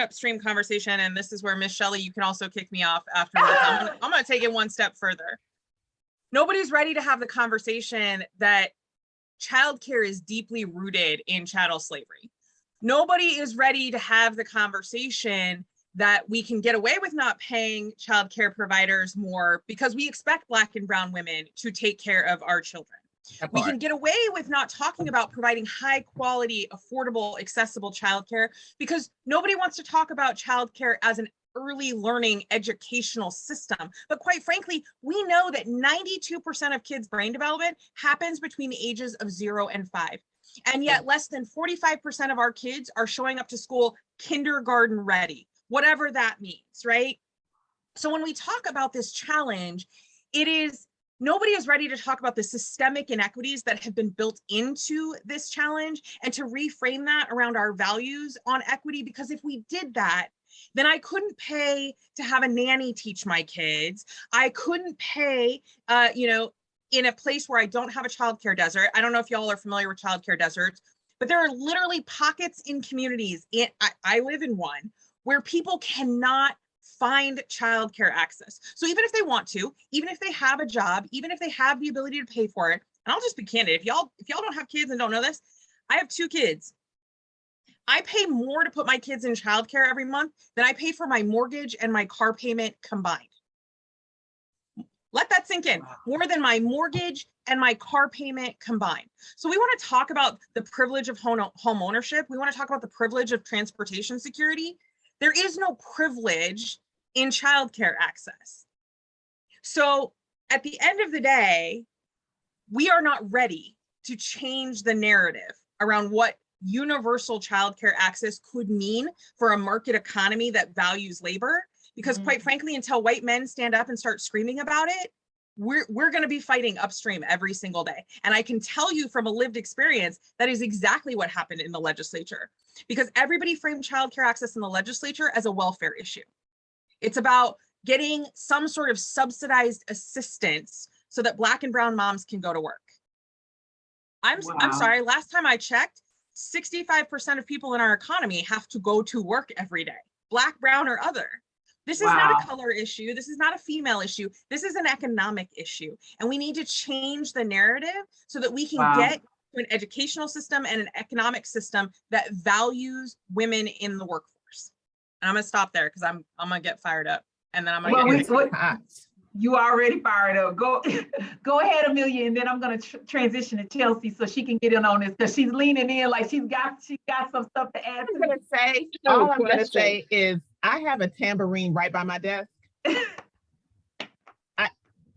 upstream conversation, and this is where Miss Shelley, you can also kick me off afterwards. I'm gonna take it one step further. Nobody's ready to have the conversation that childcare is deeply rooted in chattel slavery. Nobody is ready to have the conversation that we can get away with not paying childcare providers more because we expect Black and brown women to take care of our children. We can get away with not talking about providing high quality, affordable, accessible childcare because nobody wants to talk about childcare as an early learning educational system. But quite frankly, we know that 92% of kids' brain development happens between the ages of 0 and 5. And yet less than 45% of our kids are showing up to school kindergarten ready, whatever that means, right? So when we talk about this challenge, nobody is ready to talk about the systemic inequities that have been built into this challenge and to reframe that around our values on equity, because if we did that, then I couldn't pay to have a nanny teach my kids. I couldn't pay, in a place where I don't have a childcare desert. I don't know if y'all are familiar with childcare deserts, but there are literally pockets in communities, I live in one, where people cannot find childcare access. So even if they want to, even if they have a job, even if they have the ability to pay for it, and I'll just be candid, if y'all don't have kids and don't know this, I have 2 kids. I pay more to put my kids in childcare every month than I pay for my mortgage and my car payment combined. Let that sink in. More than my mortgage and my car payment combined. So we want to talk about the privilege of home ownership. We want to talk about the privilege of transportation security. There is no privilege in childcare access. So at the end of the day, we are not ready to change the narrative around what universal childcare access could mean for a market economy that values labor. Because quite frankly, until white men stand up and start screaming about it, we're going to be fighting upstream every single day. And I can tell you from a lived experience, that is exactly what happened in the legislature, because everybody framed childcare access in the legislature as a welfare issue. It's about getting some sort of subsidized assistance so that Black and brown moms can go to work. I'm sorry, last time I checked, 65% of people in our economy have to go to work every day, Black, brown, or other. This is not Wow. a color issue. This is not a female issue. This is an economic issue. And we need to change the narrative so that we can Wow. get to an educational system and an economic system that values women in the workforce. And I'm gonna stop there because I'm gonna get fired up. And then I'm gonna Well, you already fired up. Go ahead, Amelia, and then I'm gonna transition to Chelsea so she can get in on this because she's leaning in like she's got some stuff to add. All I'm gonna say is I have a tambourine right by my desk.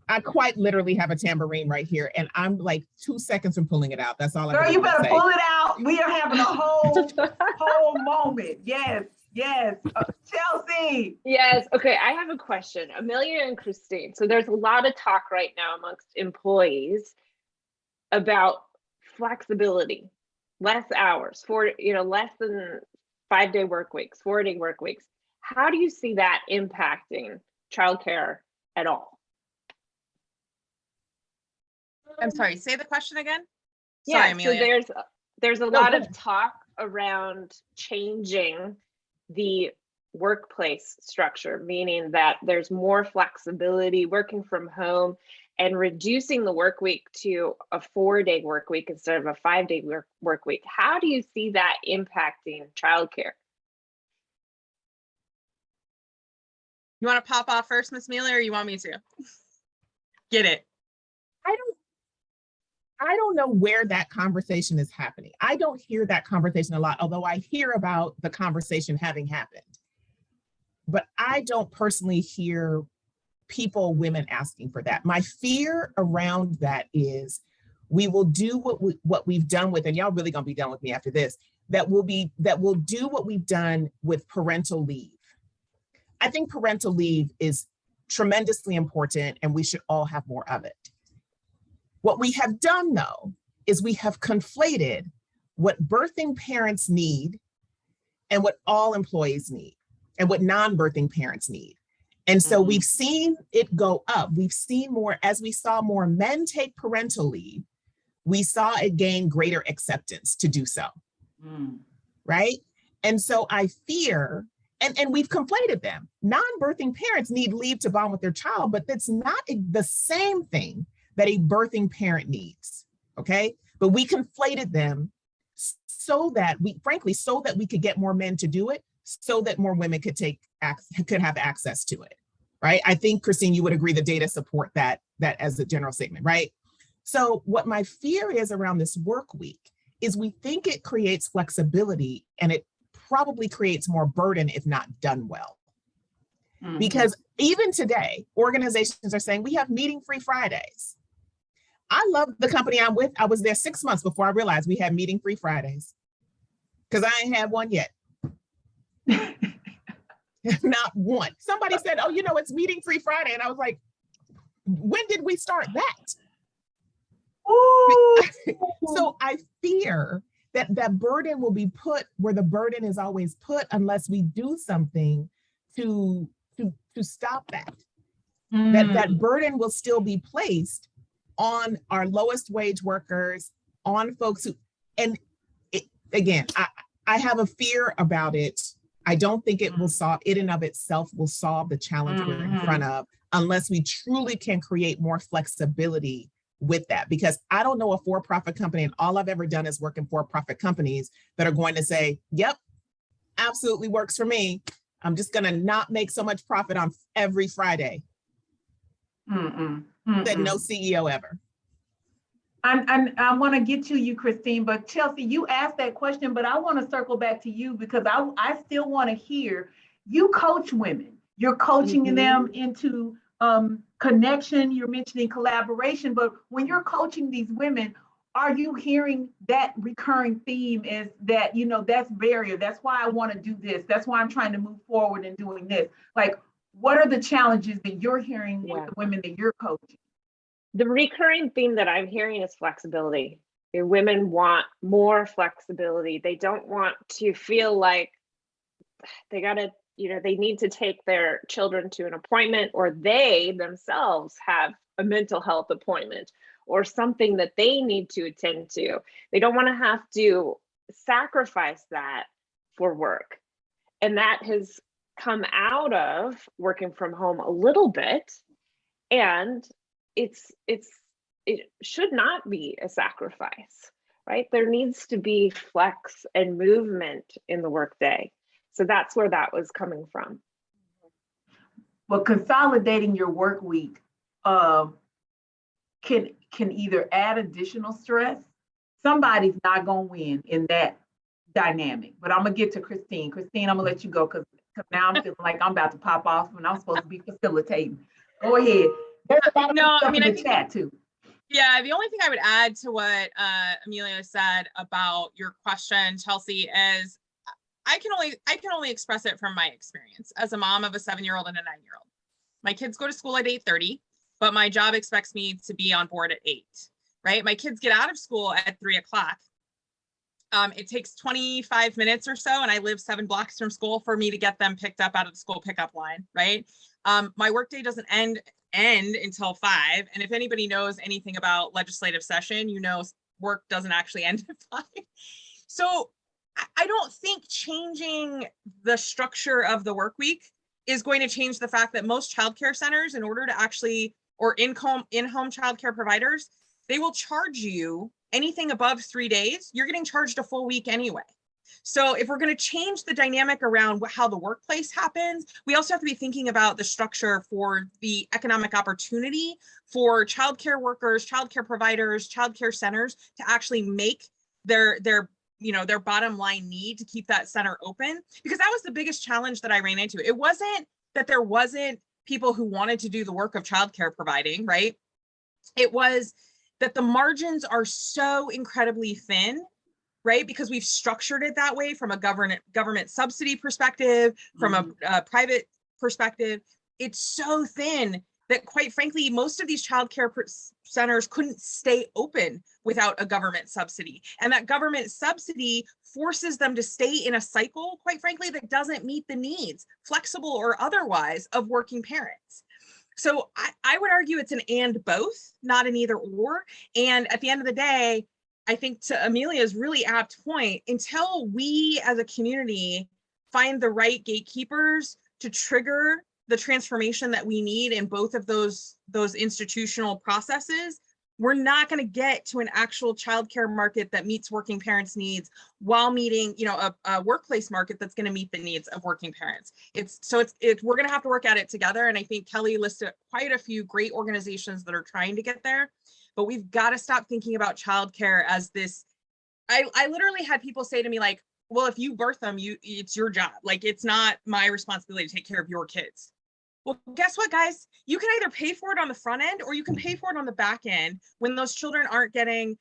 I quite literally have a tambourine right here, and I'm like 2 seconds from pulling it out. That's all I'm Girl, you better say. pull it out. We are having a whole moment. Yes. Chelsea. Yes. Okay. I have a question. Amelia and Kristine. So there's a lot of talk right now amongst employees about flexibility, less hours, less than 5-day work weeks, 4-day work weeks. How do you see that impacting childcare at all? I'm sorry, say the question again. Yeah, Sorry, Amelia. So there's a lot of talk around changing the workplace structure, meaning that there's more flexibility, working from home, and reducing the work week to a 4-day work week instead of a 5-day work week. How do you see that impacting childcare? You want to pop off first, Miss Amelia, or you want me to? Get it. I don't know where that conversation is happening. I don't hear that conversation a lot, although I hear about the conversation having happened. But I don't personally hear women asking for that. My fear around that is we will do what we've done with, and y'all really gonna be done with me after this, that we'll do what we've done with parental leave. I think parental leave is tremendously important and we should all have more of it. What we have done, though, is we have conflated what birthing parents need and what all employees need and what non-birthing parents need. And so we've seen it go up. We've seen more, as we saw more men take parental leave, we saw it gain greater acceptance to do so, right? And so I fear, and we've conflated them. Non-birthing parents need leave to bond with their child, but that's not the same thing that a birthing parent needs, okay? But we conflated them so that we could get more men to do it, so that more women could have access to it, right? I think, Kristine, you would agree the data support that as a general statement, right? So what my fear is around this work week is we think it creates flexibility and it probably creates more burden if not done well. Because even today, organizations are saying we have meeting-free Fridays. I love the company I'm with. I was there 6 months before I realized we had meeting-free Fridays because I ain't had one yet. Not one. Somebody said, oh, it's meeting-free Friday. And I was like, when did we start that? So I fear that burden will be put where the burden is always put unless we do something to stop that. That burden will still be placed on our lowest wage workers, on folks who, and again, I have a fear about it. I don't think it will solve, it in of itself will solve the challenge we're in front of unless we truly can create more flexibility with that. Because I don't know a for-profit company, and all I've ever done is work in for-profit companies that are going to say, yep, absolutely works for me. I'm just gonna not make so much profit on every Friday. That no CEO ever. I want to get to you, Kristine, but Chelsea, you asked that question, but I want to circle back to you because I still want to hear, you coach women. You're coaching them into connection. You're mentioning collaboration, but when you're coaching these women, are you hearing that recurring theme is that, that's barrier. That's why I want to do this. That's why I'm trying to move forward and doing this. Like, what are the challenges that you're hearing with the women that you're coaching? The recurring theme that I'm hearing is flexibility. Women want more flexibility. They don't want to feel like they gotta, they need to take their children to an appointment, or they themselves have a mental health appointment or something that they need to attend to. They don't want to have to sacrifice that for work. And that has come out of working from home a little bit, and it should not be a sacrifice, right? There needs to be flex and movement in the workday. So that's where that was coming from. Well, consolidating your work week can either add additional stress. Somebody's not gonna win in that dynamic, but I'm gonna get to Kristine. Kristine, I'm gonna let you go because now I'm feeling like I'm about to pop off when I'm supposed to be facilitating. Go ahead. There's a lot of No, stuff I mean, in I the think chat too. Yeah, the only thing I would add to what Amelia said about your question, Chelsea, is I can only express it from my experience as a mom of a 7-year-old and a 9-year-old. My kids go to school at 8:30, but my job expects me to be on board at 8, right? My kids get out of school at 3 o'clock. It takes 25 minutes or so, and I live 7 blocks from school for me to get them picked up out of the school pickup line, right? My workday doesn't end until 5. And if anybody knows anything about legislative session, you know work doesn't actually end at 5. So I don't think changing the structure of the work week is going to change the fact that most childcare centers, in order to actually, or in-home childcare providers, they will charge you anything above 3 days, you're getting charged a full week anyway. So if we're going to change the dynamic around how the workplace happens, we also have to be thinking about the structure for the economic opportunity for childcare workers, childcare providers, childcare centers to actually make their bottom line need to keep that center open. Because that was the biggest challenge that I ran into. It wasn't that there wasn't people who wanted to do the work of childcare providing, right? It was that the margins are so incredibly thin, right? Because we've structured it that way from a government subsidy perspective, from a private perspective. It's so thin that, quite frankly, most of these childcare centers couldn't stay open without a government subsidy. And that government subsidy forces them to stay in a cycle, quite frankly, that doesn't meet the needs, flexible or otherwise, of working parents. So I would argue it's an and both, not an either or. And at the end of the day, I think, to Amelia's really apt point, until we as a community find the right gatekeepers to trigger the transformation that we need in both of those institutional processes, we're not going to get to an actual childcare market that meets working parents' needs while meeting, a workplace market that's going to meet the needs of working parents. We're going to have to work at it together. And I think Kelly listed quite a few great organizations that are trying to get there, but we've got to stop thinking about childcare as this. I literally had people say to me, like, well, if you birth them, it's your job. Like, it's not my responsibility to take care of your kids. Well, guess what, guys? You can either pay for it on the front end or you can pay for it on the back end when those children aren't getting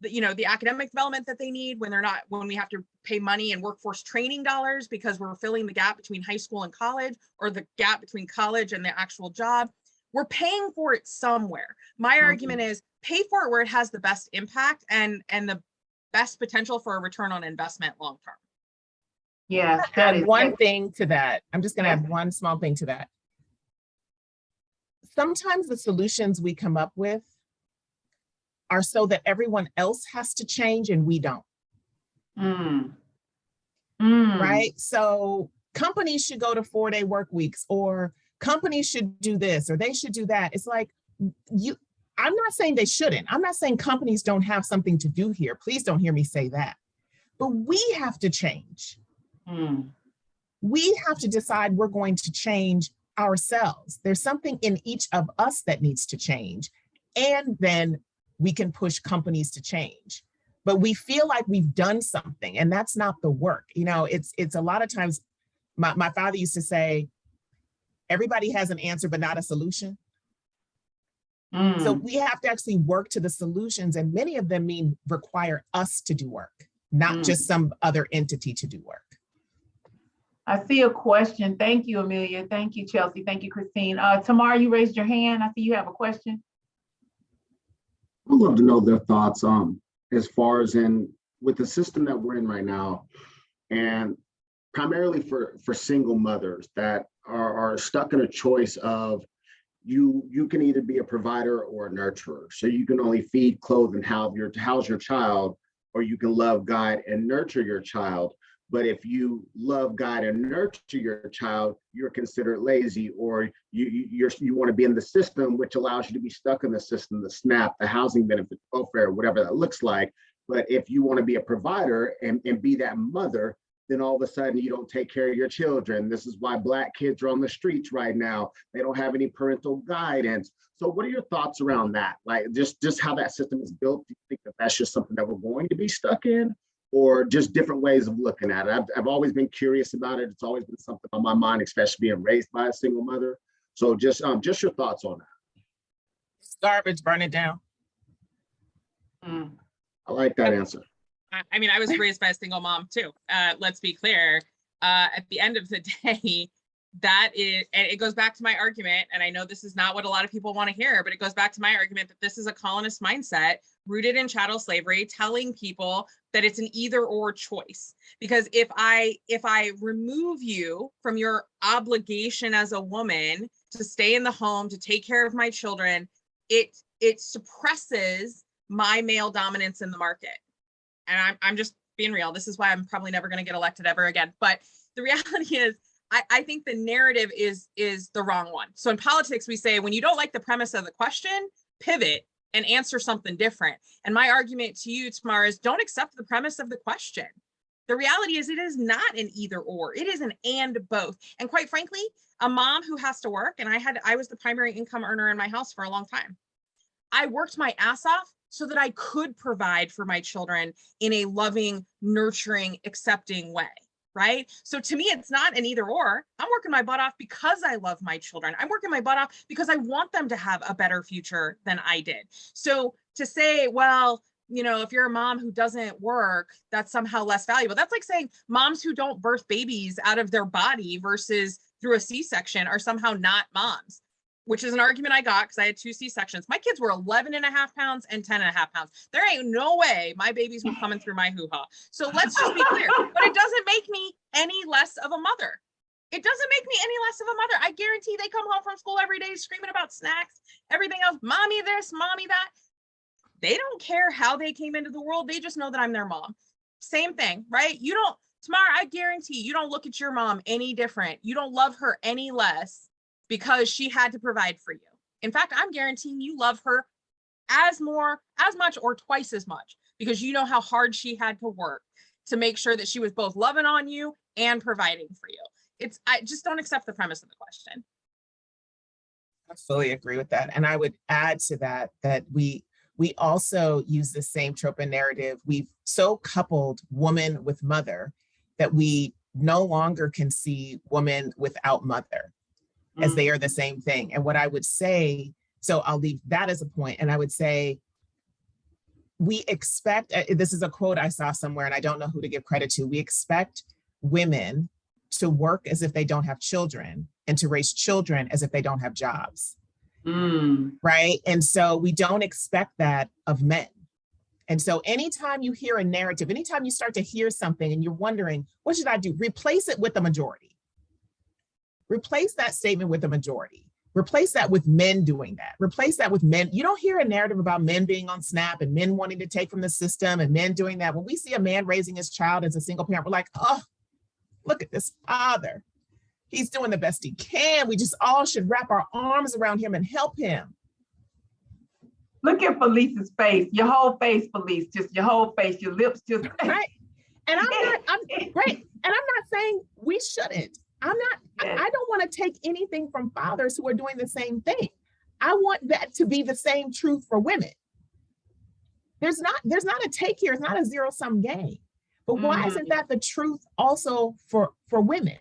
the academic development that they need, when we have to pay money and workforce training dollars because we're filling the gap between high school and college, or the gap between college and the actual job. We're paying for it somewhere. My argument is pay for it where it has the best impact and the best potential for a return on investment long term. Yes, add one thing to that. I'm just going to add one small thing to that. Sometimes the solutions we come up with are so that everyone else has to change and we don't. Right? So companies should go to 4-day work weeks, or companies should do this, or they should do that. It's like, I'm not saying they shouldn't. I'm not saying companies don't have something to do here. Please don't hear me say that. But we have to change. We have to decide we're going to change ourselves. There's something in each of us that needs to change. And then we can push companies to change. But we feel like we've done something, and that's not the work. It's a lot of times, my father used to say, everybody has an answer, but not a solution. So we have to actually work to the solutions, and many of them require us to do work, not just some other entity to do work. I see a question. Thank you, Amelia. Thank you, Chelsea. Thank you, Kristine. Tamar, you raised your hand. I see you have a question. I'd love to know their thoughts as far as with the system that we're in right now, and primarily for single mothers that are stuck in a choice of you can either be a provider or a nurturer. So you can only feed, clothe, and house your child, or you can love, guide, and nurture your child. But if you love, guide, and nurture your child, you're considered lazy, or you want to be in the system, which allows you to be stuck in the system, the SNAP, the housing benefit, welfare, whatever that looks like. But if you want to be a provider and be that mother, then all of a sudden you don't take care of your children. This is why Black kids are on the streets right now. They don't have any parental guidance. So what are your thoughts around that? Like just how that system is built? Do you think that that's just something that we're going to be stuck in, or just different ways of looking at it? I've always been curious about it. It's always been something on my mind, especially being raised by a single mother. So just your thoughts on that. It's garbage, burn it down. I like that answer. I mean, I was raised by a single mom too. Let's be clear. At the end of the day, that is, and it goes back to my argument, and I know this is not what a lot of people want to hear, but it goes back to my argument that this is a colonist mindset rooted in chattel slavery, telling people that it's an either or choice. Because if I remove you from your obligation as a woman to stay in the home, to take care of my children, it suppresses my male dominance in the market. And I'm just being real. This is why I'm probably never going to get elected ever again. But the reality is, I think the narrative is the wrong one. So in politics, we say, when you don't like the premise of the question, pivot and answer something different. And my argument to you, Tamara, is don't accept the premise of the question. The reality is it is not an either or, it is an and both. And quite frankly, a mom who has to work, and I was the primary income earner in my house for a long time. I worked my ass off so that I could provide for my children in a loving, nurturing, accepting way, right? So to me, it's not an either or. I'm working my butt off because I love my children. I'm working my butt off because I want them to have a better future than I did. So to say, well, you know, if you're a mom who doesn't work, that's somehow less valuable. That's like saying moms who don't birth babies out of their body versus through a C-section are somehow not moms, which is an argument I got because I had 2 C-sections. My kids were 11 and a half pounds and 10 and a half pounds. There ain't no way my babies were coming through my hoo-ha. So let's just be clear, but it doesn't make me any less of a mother. It doesn't make me any less of a mother. I guarantee they come home from school every day screaming about snacks, everything else, mommy this, mommy that. They don't care how they came into the world. They just know that I'm their mom. Same thing, right? You don't, Tamara, I guarantee you don't look at your mom any different. You don't love her any less because she had to provide for you. In fact, I'm guaranteeing you love her as much or twice as much because you know how hard she had to work to make sure that she was both loving on you and providing for you. I just don't accept the premise of the question. I fully agree with that. And I would add to that, that we also use the same trope and narrative. We've so coupled woman with mother that we no longer can see woman without mother as they are the same thing. And what I would say, so I'll leave that as a point, and I would say, we expect, this is a quote I saw somewhere and I don't know who to give credit to, we expect women to work as if they don't have children and to raise children as if they don't have jobs. Right? And so we don't expect that of men. And so anytime you hear a narrative, anytime you start to hear something and you're wondering, what should I do? Replace it with the majority. Replace that statement with the majority. Replace that with men doing that. Replace that with men. You don't hear a narrative about men being on SNAP and men wanting to take from the system and men doing that. When we see a man raising his child as a single parent, we're like, oh, look at this father. He's doing the best he can. We just all should wrap our arms around him and help him. Look at Felice's face, your whole face, Felice, just your whole face, your lips just. Right. And I'm not saying we shouldn't. I don't want to take anything from fathers who are doing the same thing. I want that to be the same truth for women. There's not a take here. It's not a zero-sum game. But why isn't that the truth also for women?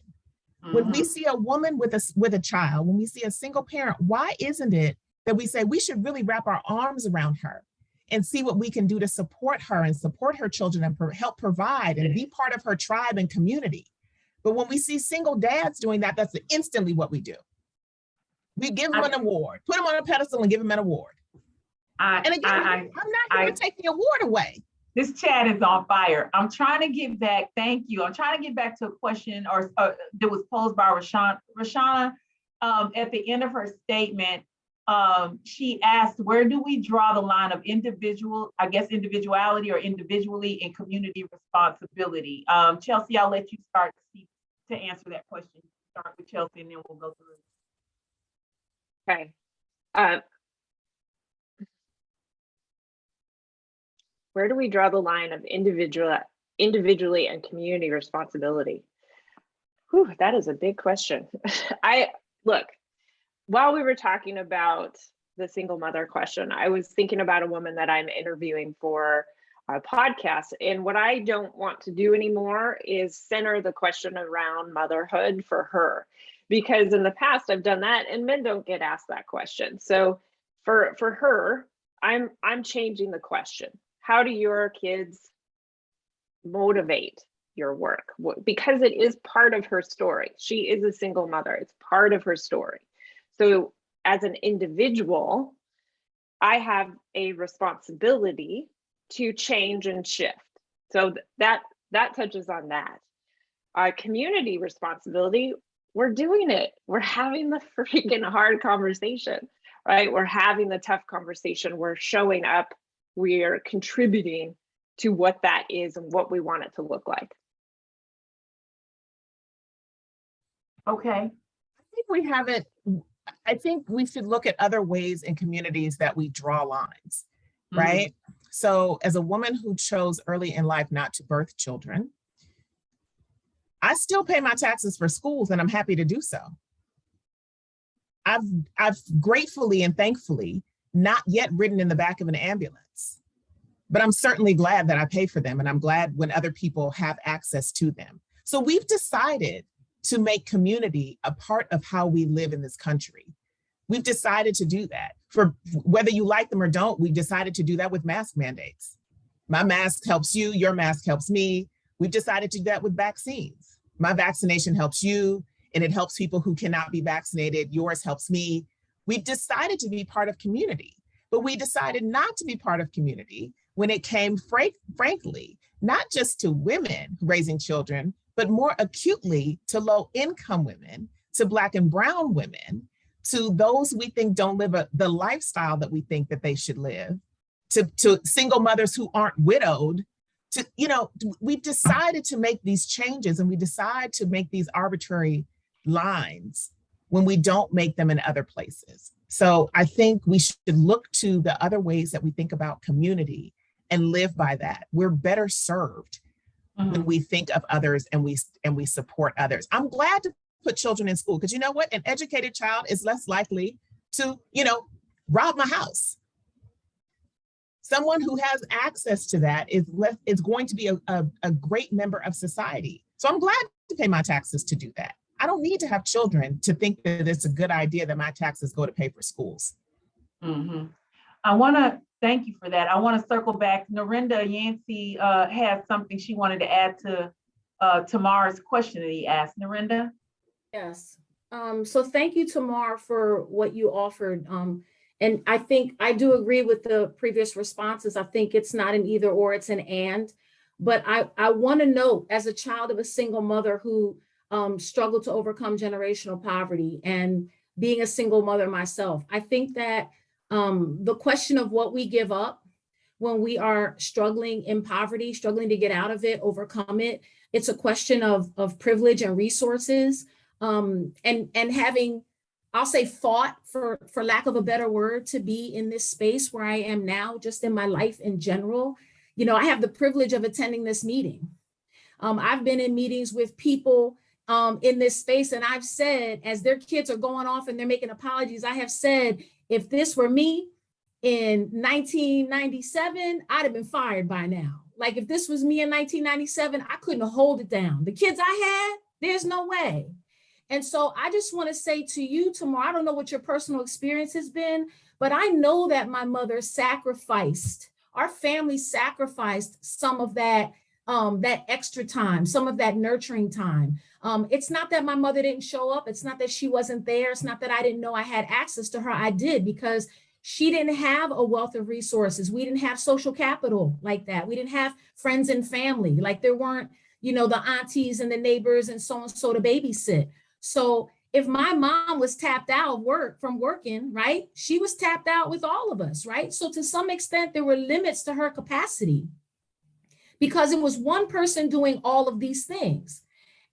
When we see a woman with a child, when we see a single parent, why isn't it that we say we should really wrap our arms around her and see what we can do to support her and support her children and help provide and be part of her tribe and community? But when we see single dads doing that, that's instantly what we do. We give them an award, put them on a pedestal and give them an award. I'm not here to take the award away. This chat is on fire. I'm trying to get back, thank you. I'm trying to get back to a question that was posed by Rashana at the end of her statement. She asked, where do we draw the line of individuality or individually and community responsibility? Chelsea, I'll let you start to answer that question. Start with Chelsea and then we'll go through. Okay. Where do we draw the line of individually and community responsibility? Whew, that is a big question. Look, while we were talking about the single mother question, I was thinking about a woman that I'm interviewing for a podcast. And what I don't want to do anymore is center the question around motherhood for her. Because in the past I've done that and men don't get asked that question. So for her, I'm changing the question. How do your kids motivate your work? Because it is part of her story. She is a single mother. It's part of her story. So as an individual, I have a responsibility to change and shift. So that touches on that. Community responsibility, we're doing it. We're having the freaking hard conversation, right? We're having the tough conversation. We're showing up. We're contributing to what that is and what we want it to look like. Okay. I think we should look at other ways in communities that we draw lines, right? So as a woman who chose early in life not to birth children, I still pay my taxes for schools and I'm happy to do so. I've gratefully and thankfully not yet ridden in the back of an ambulance, but I'm certainly glad that I pay for them and I'm glad when other people have access to them. So we've decided to make community a part of how we live in this country. We've decided to do that. For whether you like them or don't, we've decided to do that with mask mandates. My mask helps you, your mask helps me. We've decided to do that with vaccines. My vaccination helps you and it helps people who cannot be vaccinated. Yours helps me. We've decided to be part of community, but we decided not to be part of community when it came, frankly, not just to women raising children, but more acutely to low-income women, to Black and Brown women, to those we think don't live the lifestyle that we think that they should live, to single mothers who aren't widowed, we've decided to make these changes and we decide to make these arbitrary lines when we don't make them in other places. So I think we should look to the other ways that we think about community and live by that. We're better served when we think of others and we support others. I'm glad to put children in school because you know what? An educated child is less likely to, rob my house. Someone who has access to that is going to be a great member of society. So I'm glad to pay my taxes to do that. I don't need to have children to think that it's a good idea that my taxes go to pay for schools. I want to thank you for that. I want to circle back. Narendra Yancey has something she wanted to add to Tamar's question that he asked. Narendra? Yes. So thank you, Tamar, for what you offered. And I think I do agree with the previous responses. I think it's not an either or, it's an and. But I want to note, as a child of a single mother who struggled to overcome generational poverty and being a single mother myself, I think that the question of what we give up when we are struggling in poverty, struggling to get out of it, overcome it, it's a question of privilege and resources, and having, I'll say, fought, for lack of a better word, to be in this space where I am now, just in my life in general. I have the privilege of attending this meeting. I've been in meetings with people in this space, and I've said, as their kids are going off and they're making apologies, I have said, if this were me in 1997, I'd have been fired by now. Like, if this was me in 1997, I couldn't hold it down. The kids I had, there's no way. And so I just want to say to you, Tamar, I don't know what your personal experience has been, but I know that my mother sacrificed, our family sacrificed some of that extra time, some of that nurturing time. It's not that my mother didn't show up. It's not that she wasn't there. It's not that I didn't know I had access to her. I did, because she didn't have a wealth of resources. We didn't have social capital like that. We didn't have friends and family. Like, there weren't, the aunties and the neighbors and so to babysit. So if my mom was tapped out of from working, right? She was tapped out with all of us, right? So to some extent, there were limits to her capacity because it was one person doing all of these things.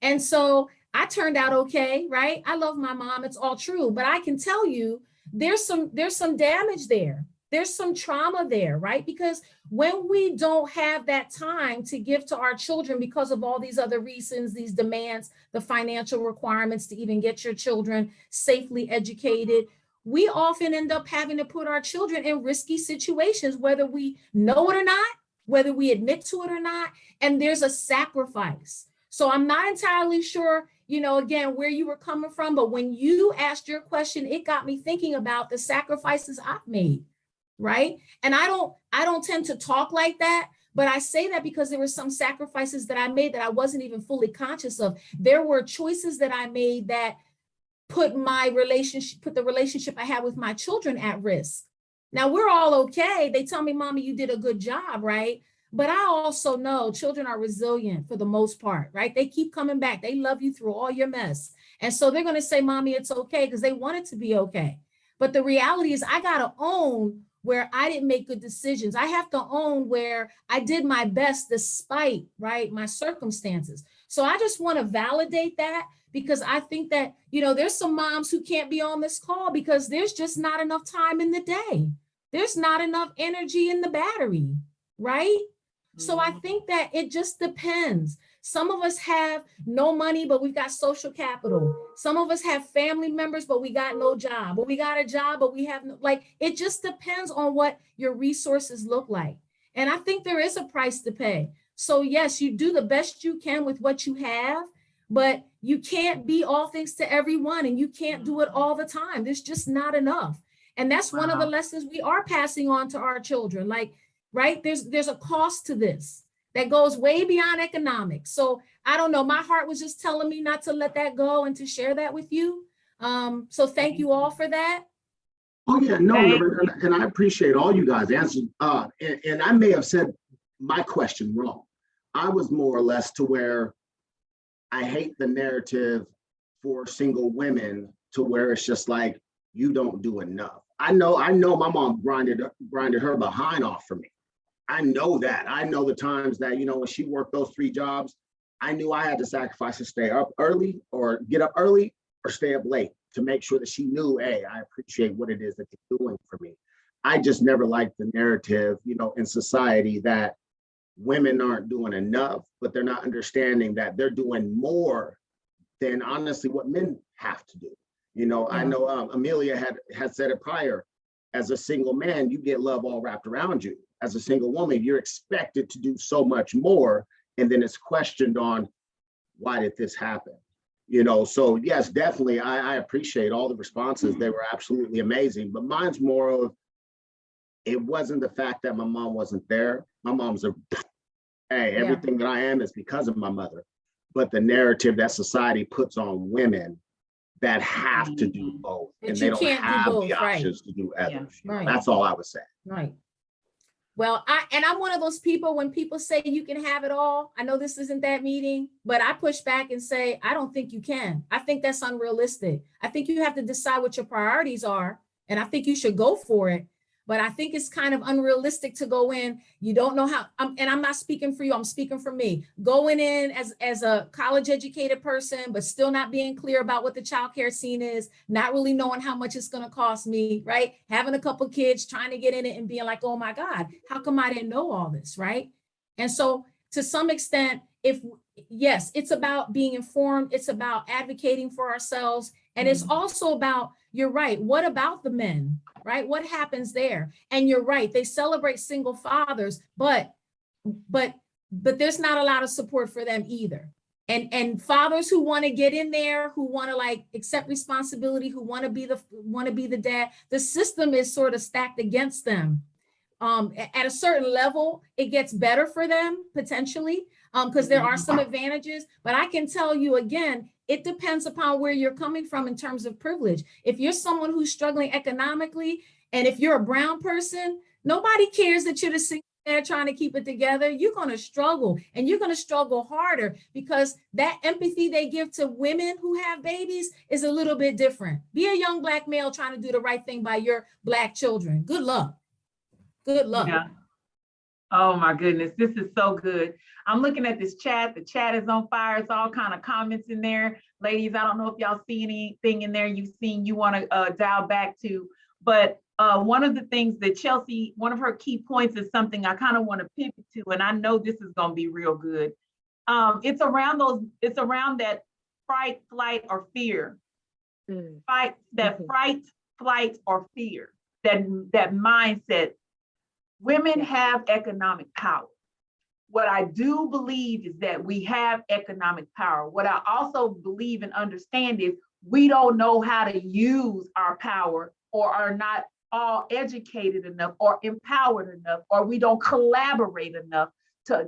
And so I turned out okay, right? I love my mom, it's all true, but I can tell you there's some damage there. There's some trauma there, right? Because when we don't have that time to give to our children because of all these other reasons, these demands, the financial requirements to even get your children safely educated, we often end up having to put our children in risky situations, whether we know it or not, whether we admit to it or not, and there's a sacrifice. So I'm not entirely sure, again, where you were coming from, but when you asked your question, it got me thinking about the sacrifices I've made, right? And I don't tend to talk like that, but I say that because there were some sacrifices that I made that I wasn't even fully conscious of. There were choices that I made that put the relationship I had with my children at risk. Now we're all okay. They tell me, Mommy, you did a good job, right? But I also know children are resilient for the most part, right? They keep coming back. They love you through all your mess. And so they're going to say, Mommy, it's okay, because they want it to be okay. But the reality is I got to own where I didn't make good decisions. I have to own where I did my best despite, right, my circumstances. So I just want to validate that, because I think that, there's some moms who can't be on this call because there's just not enough time in the day. There's not enough energy in the battery, right? So I think that it just depends. Some of us have no money, but we've got social capital. Some of us have family members, but we got no job, or we got a job, but we have no, it just depends on what your resources look like. And I think there is a price to pay. So yes, you do the best you can with what you have, but you can't be all things to everyone, and you can't do it all the time. There's just not enough. And that's one of the lessons we are passing on to our children. Right? There's a cost to this that goes way beyond economics. So I don't know, my heart was just telling me not to let that go and to share that with you. So thank you all for that. Oh yeah, no, and I appreciate all you guys answered. And I may have said my question wrong. I was more or less to where I hate the narrative for single women to where it's just like, you don't do enough. I know my mom grinded her behind off for me. I know that. I know the times that, when she worked those 3 jobs, I knew I had to sacrifice to stay up early or get up early or stay up late to make sure that she knew, hey, I appreciate what it is that you're doing for me. I just never liked the narrative, in society that women aren't doing enough, but they're not understanding that they're doing more than honestly what men have to do. I know Amelia had said it prior, as a single man, you get love all wrapped around you. As a single woman, you're expected to do so much more. And then it's questioned on, why did this happen? So yes, definitely, I appreciate all the responses. They were absolutely amazing. But mine's more of, it wasn't the fact that my mom wasn't there. My mom's everything that I am is because of my mother. But the narrative that society puts on women that have to do both, and they don't have the options to do others. Right. That's all I was saying. Right. Well, I'm one of those people, when people say you can have it all, I know this isn't that meeting, but I push back and say, I don't think you can. I think that's unrealistic. I think you have to decide what your priorities are, and I think you should go for it. But I think it's kind of unrealistic to go in. You don't know how, and I'm not speaking for you, I'm speaking for me. Going in as a college educated person, but still not being clear about what the childcare scene is, not really knowing how much it's going to cost me, right? Having a couple kids, trying to get in it and being like, oh my God, how come I didn't know all this, right? And so to some extent, yes, it's about being informed, it's about advocating for ourselves, and it's also about, you're right, what about the men? Right? What happens there? And you're right, they celebrate single fathers, but there's not a lot of support for them either. And fathers who want to get in there, who want to accept responsibility, who want to be the dad, the system is sort of stacked against them. At a certain level, it gets better for them potentially, because there are some advantages, but I can tell you again, it depends upon where you're coming from in terms of privilege. If you're someone who's struggling economically, and if you're a brown person, nobody cares that you're the single there trying to keep it together, you're going to struggle, and you're going to struggle harder, because that empathy they give to women who have babies is a little bit different. Be a young Black male trying to do the right thing by your Black children. Good luck. Good luck. Yeah. Oh my goodness, this is so good. I'm looking at this chat. The chat is on fire. It's all kind of comments in there. Ladies, I don't know if y'all see anything in there you've seen you want to dial back to, but one of the things that Chelsea, one of her key points is something I kind of want to pivot to, and I know this is going to be real good. It's around that fright, flight, or fear. Fright, flight, or fear, that mindset. Women have economic power. What I do believe is that we have economic power. What I also believe and understand is we don't know how to use our power, or are not all educated enough or empowered enough, or we don't collaborate enough to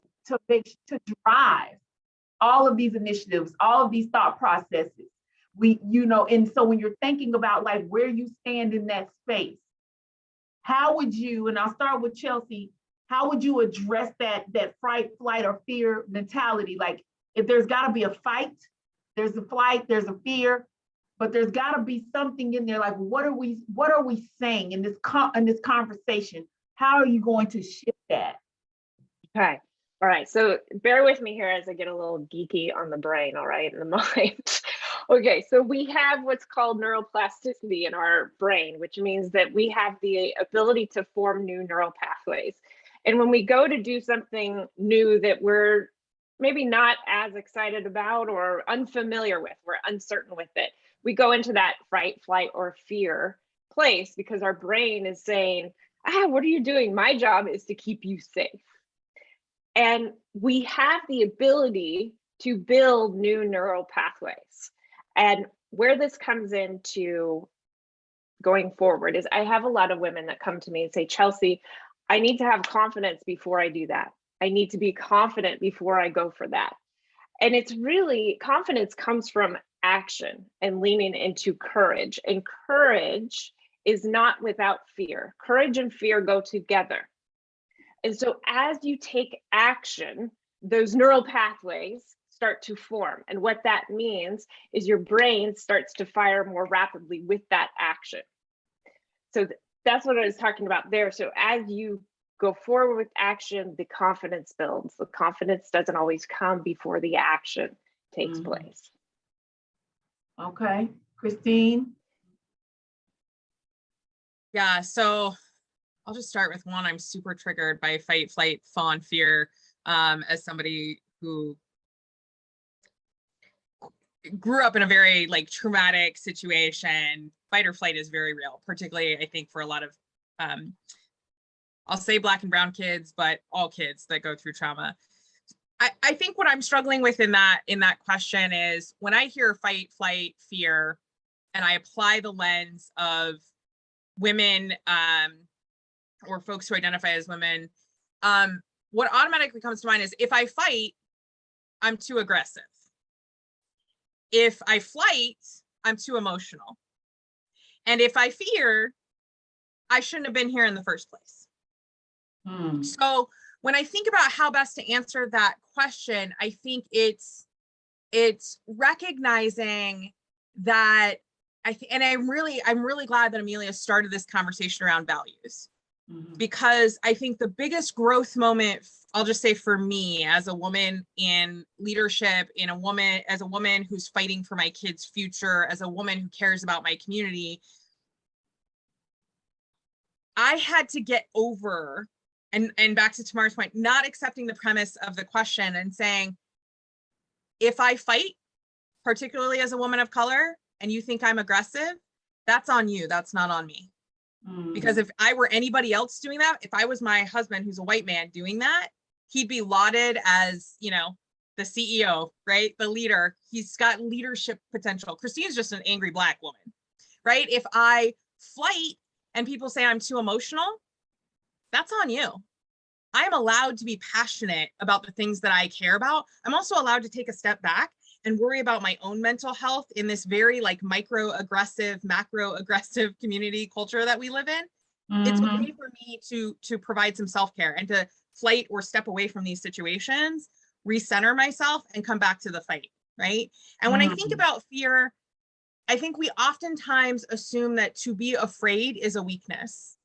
drive all of these initiatives, all of these thought processes. And so when you're thinking about like where you stand in that space, how would you, and I'll start with Chelsea, how would you address that fright, flight, or fear mentality? Like, if there's got to be a fight, there's a flight, there's a fear, but there's got to be something in there. Like, what are we saying in this conversation? How are you going to shift that? Okay. All right. So bear with me here as I get a little geeky on the brain. All right. In the mind. Okay. So we have what's called neuroplasticity in our brain, which means that we have the ability to form new neural pathways. And when we go to do something new that we're maybe not as excited about or unfamiliar with, we're uncertain with it, we go into that fright, flight, or fear place because our brain is saying, what are you doing? My job is to keep you safe. And we have the ability to build new neural pathways. And where this comes into going forward is I have a lot of women that come to me and say, Chelsea, I need to have confidence before I do that. I need to be confident before I go for that. And it's really, confidence comes from action and leaning into courage. And courage is not without fear. Courage and fear go together. And so as you take action, those neural pathways start to form. And what that means is your brain starts to fire more rapidly with that action. So that's what I was talking about there. So as you go forward with action, the confidence builds. The confidence doesn't always come before the action takes place. Okay, Kristine. Yeah, so I'll just start with one. I'm super triggered by fight, flight, fawn, fear, as somebody who grew up in a very like traumatic situation. Fight or flight is very real, particularly I think for a lot of, I'll say Black and brown kids, but all kids that go through trauma. I think what I'm struggling with in that question is when I hear fight, flight, fear, and I apply the lens of women, or folks who identify as women, what automatically comes to mind is if I fight, I'm too aggressive. If I flight, I'm too emotional. And if I fear, I shouldn't have been here in the first place. So when I think about how best to answer that question, I think it's recognizing that and I'm really glad that Amelia started this conversation around values, because I think the biggest growth moment, I'll just say for me as a woman in leadership, as a woman who's fighting for my kids' future, as a woman who cares about my community, I had to get over, and back to Tamar's point, not accepting the premise of the question and saying, if I fight, particularly as a woman of color, and you think I'm aggressive, that's on you, that's not on me. Because if I were anybody else doing that, if I was my husband who's a white man doing that, he'd be lauded as, the CEO, right? The leader. He's got leadership potential. Kristine's just an angry Black woman, right? If I flight and people say I'm too emotional, that's on you. I am allowed to be passionate about the things that I care about. I'm also allowed to take a step back and worry about my own mental health in this very like micro-aggressive, macro-aggressive community culture that we live in. It's okay for me to provide some self-care and to flight or step away from these situations, recenter myself, and come back to the fight, right? And when I think about fear, I think we oftentimes assume that to be afraid is a weakness.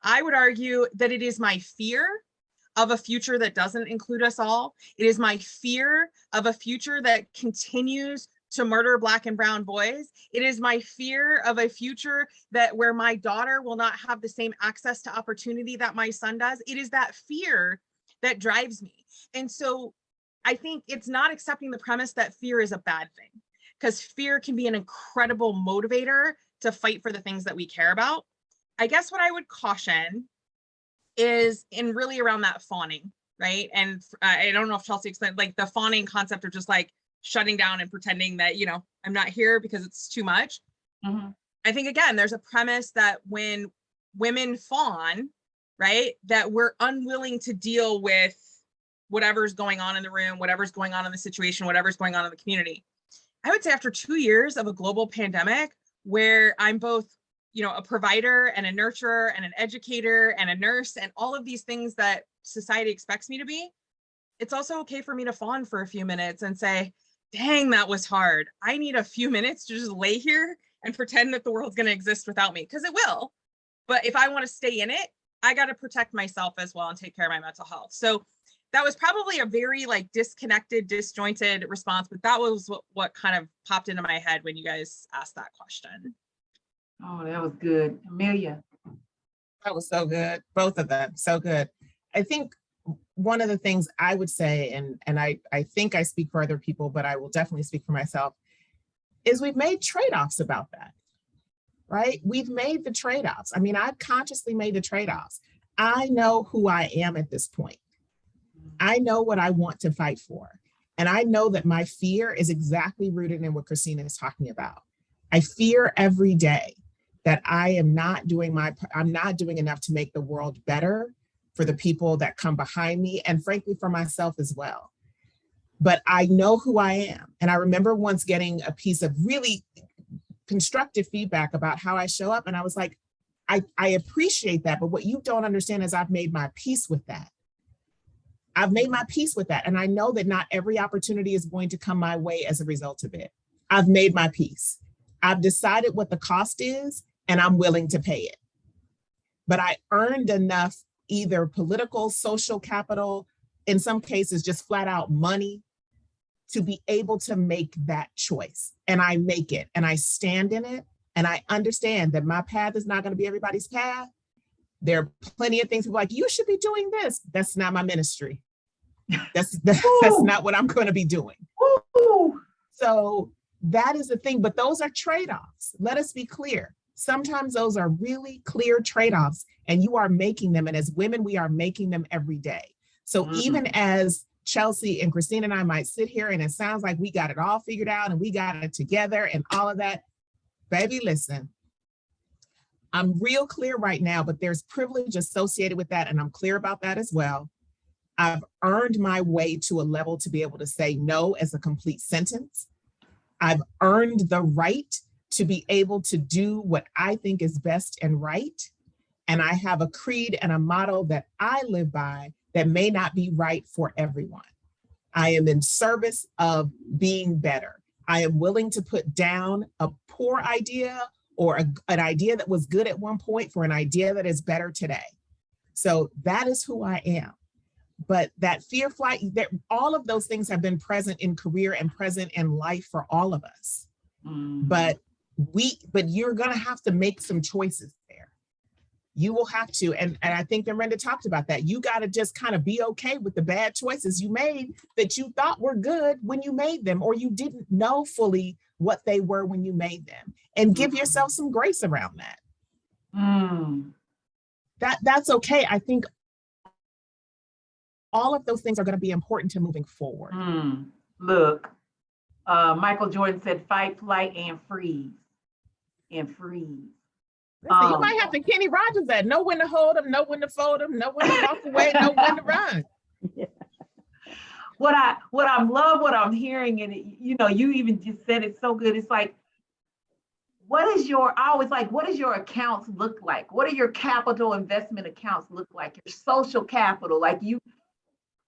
I would argue that it is my fear of a future that doesn't include us all. It is my fear of a future that continues to murder Black and brown boys. It is my fear of a future where my daughter will not have the same access to opportunity that my son does. It is that fear that drives me. And so I think it's not accepting the premise that fear is a bad thing, because fear can be an incredible motivator to fight for the things that we care about. I guess what I would caution is in really around that fawning, right? And I don't know if Chelsea explained, like the fawning concept of just like shutting down and pretending that, you know, I'm not here because it's too much. I think, again, there's a premise that when women fawn, right, that we're unwilling to deal with whatever's going on in the room, whatever's going on in the situation, whatever's going on in the community. I would say after 2 years of a global pandemic, where I'm both, you know, a provider and a nurturer and an educator and a nurse and all of these things that society expects me to be, it's also okay for me to fawn for a few minutes and say, dang, that was hard. I need a few minutes to just lay here and pretend that the world's going to exist without me, because it will. But if I want to stay in it, I got to protect myself as well and take care of my mental health. So that was probably a very like disconnected, disjointed response, but that was what kind of popped into my head when you guys asked that question. Oh, that was good. Amelia. That was so good. Both of them, so good. I think one of the things I would say, and I think I speak for other people, but I will definitely speak for myself, is we've made trade-offs about that, right? We've made the trade-offs. I mean, I've consciously made the trade-offs. I know who I am at this point. I know what I want to fight for. And I know that my fear is exactly rooted in what Kristine is talking about. I fear every day that I'm not doing enough to make the world better for the people that come behind me, and frankly, for myself as well. But I know who I am. And I remember once getting a piece of really constructive feedback about how I show up. And I was like, I appreciate that. But what you don't understand is I've made my peace with that. I've made my peace with that. And I know that not every opportunity is going to come my way as a result of it. I've made my peace. I've decided what the cost is, and I'm willing to pay it. But I earned enough either political, social capital, in some cases, just flat out money, to be able to make that choice. And I make it, and I stand in it. And I understand that my path is not going to be everybody's path. There are plenty of things people are like, you should be doing this. That's not my ministry. That's not what I'm going to be doing. So that is the thing, but those are trade-offs. Let us be clear. Sometimes those are really clear trade-offs, and you are making them. And as women, we are making them every day. So even as Chelsea and Kristine and I might sit here and it sounds like we got it all figured out and we got it together and all of that, baby, listen, I'm real clear right now, but there's privilege associated with that. And I'm clear about that as well. I've earned my way to a level to be able to say no as a complete sentence. I've earned the right to be able to do what I think is best and right. And I have a creed and a motto that I live by that may not be right for everyone. I am in service of being better. I am willing to put down a poor idea or an idea that was good at one point for an idea that is better today. So that is who I am. But that fear, flight, all of those things have been present in career and present in life for all of us. But you're going to have to make some choices there. You will have to. And I think that Brenda talked about that. You got to just kind of be okay with the bad choices you made that you thought were good when you made them, or you didn't know fully what they were when you made them, and give yourself some grace around that. That's okay. I think all of those things are going to be important to moving forward. Look, Michael Jordan said, fight, flight, and freeze. Listen, you might have to Kenny Rogers that. Know when to hold them, know when to fold them, know when to walk away, know when to run. What I love what I'm hearing, and you know, you even just said it so good. It's like what is your, I always like, what does your accounts look like? What do your capital investment accounts look like? Your social capital, like you,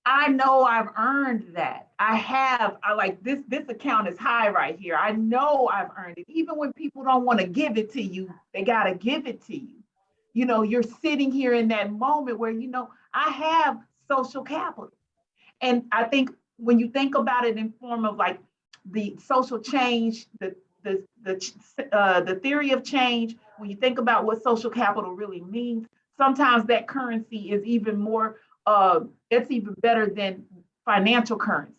I know I've earned that. I like this account is high right here. I know I've earned it. Even when people don't want to give it to you, they got to give it to you. You know, you're sitting here in that moment where, you know, I have social capital. And I think when you think about it in form of like the social change, the theory of change, when you think about what social capital really means, sometimes that currency is even more, it's even better than financial currency.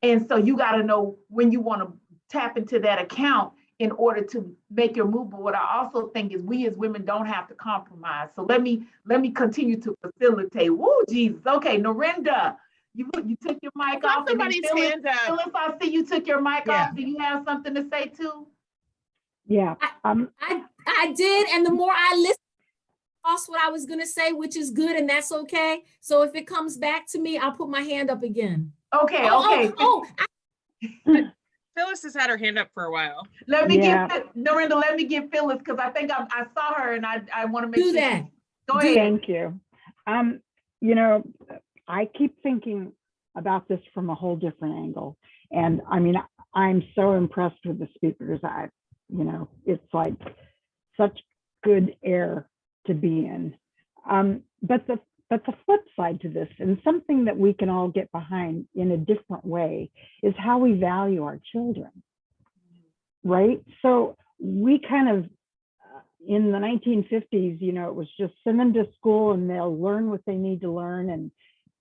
And so you got to know when you want to tap into that account in order to make your move. But what I also think is we as women don't have to compromise. So let me continue to facilitate. Woo, Jesus. Okay, Norinda, you took your mic off. Somebody's hand up. Phyllis, I see you took your mic Yeah. off. Do you have something to say too? Yeah. I did, and the more I listened, lost what I was gonna say, which is good, and that's okay. So if it comes back to me, I'll put my hand up again. Okay, okay. Phyllis has had her hand up for a while. Let me get Norinda. Let me get Phyllis because I think I saw her, and I want to make Do sure. that. Go ahead. Thank you. You know, I keep thinking about this from a whole different angle. And I mean, I'm so impressed with the speakers. You know, it's like such good air to be in. But the flip side to this, and something that we can all get behind in a different way, is how we value our children, right? So we kind of, in the 1950s, you know, it was just send them to school and they'll learn what they need to learn,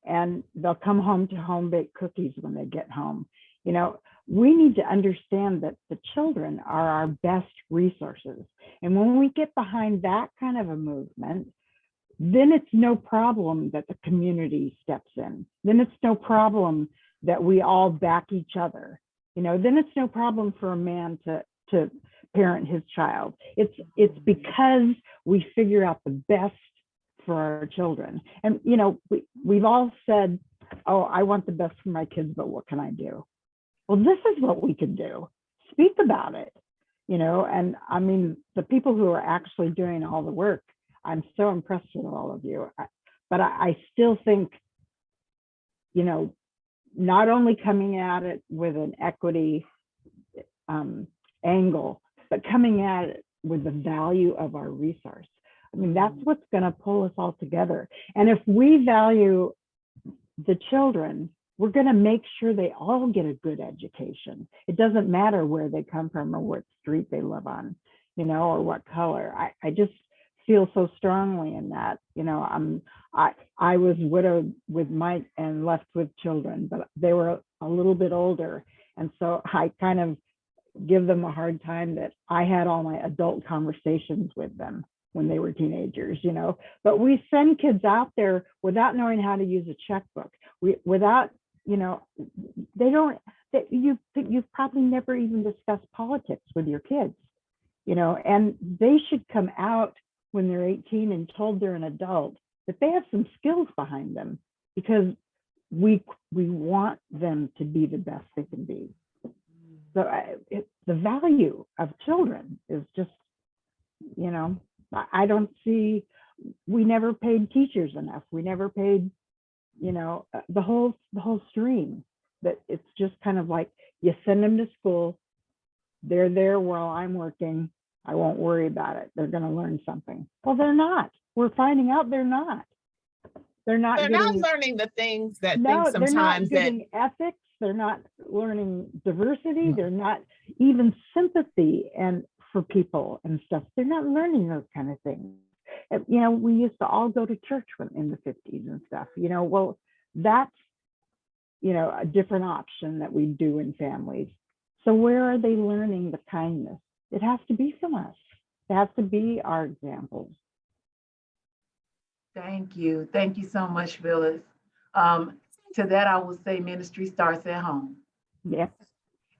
and they'll come home to home-baked cookies when they get home. You know, we need to understand that the children are our best resources. And when we get behind that kind of a movement, then it's no problem that the community steps in. Then it's no problem that we all back each other. You know, then it's no problem for a man to parent his child. It's because we figure out the best for our children. And, you know, we've all said, oh, I want the best for my kids, but what can I do? Well, this is what we can do. Speak about it, you know, and I mean, the people who are actually doing all the work, I'm so impressed with all of you. But I still think, you know, not only coming at it with an equity angle, but coming at it with the value of our resource. I mean, that's what's going to pull us all together. And if we value the children, we're going to make sure they all get a good education. It doesn't matter where they come from or what street they live on, you know, or what color. I just feel so strongly in that. You know, I was widowed with Mike and left with children, but they were a little bit older. And so I kind of give them a hard time that I had all my adult conversations with them when they were teenagers, you know. But we send kids out there without knowing how to use a checkbook. Without, you know, you've probably never even discussed politics with your kids, you know, and they should come out when they're 18 and told they're an adult, that they have some skills behind them, because we want them to be the best they can be. So the value of children is just, you know, I don't see, we never paid teachers enough. We never paid, you know, the whole stream. That it's just kind of like, you send them to school, they're there while I'm working, I won't worry about it. They're going to learn something. Well, they're not. We're finding out they're not. They're not learning the things that no, sometimes they're not getting ethics. They're not learning diversity. They're not even sympathy and for people and stuff. They're not learning those kind of things. You know, we used to all go to church in the 50s and stuff, you know. Well, that's, you know, a different option that we do in families. So where are they learning the kindness? It has to be from us. It has to be our examples. Thank you. Thank you so much, Phyllis. To that, I will say ministry starts at home. Yes.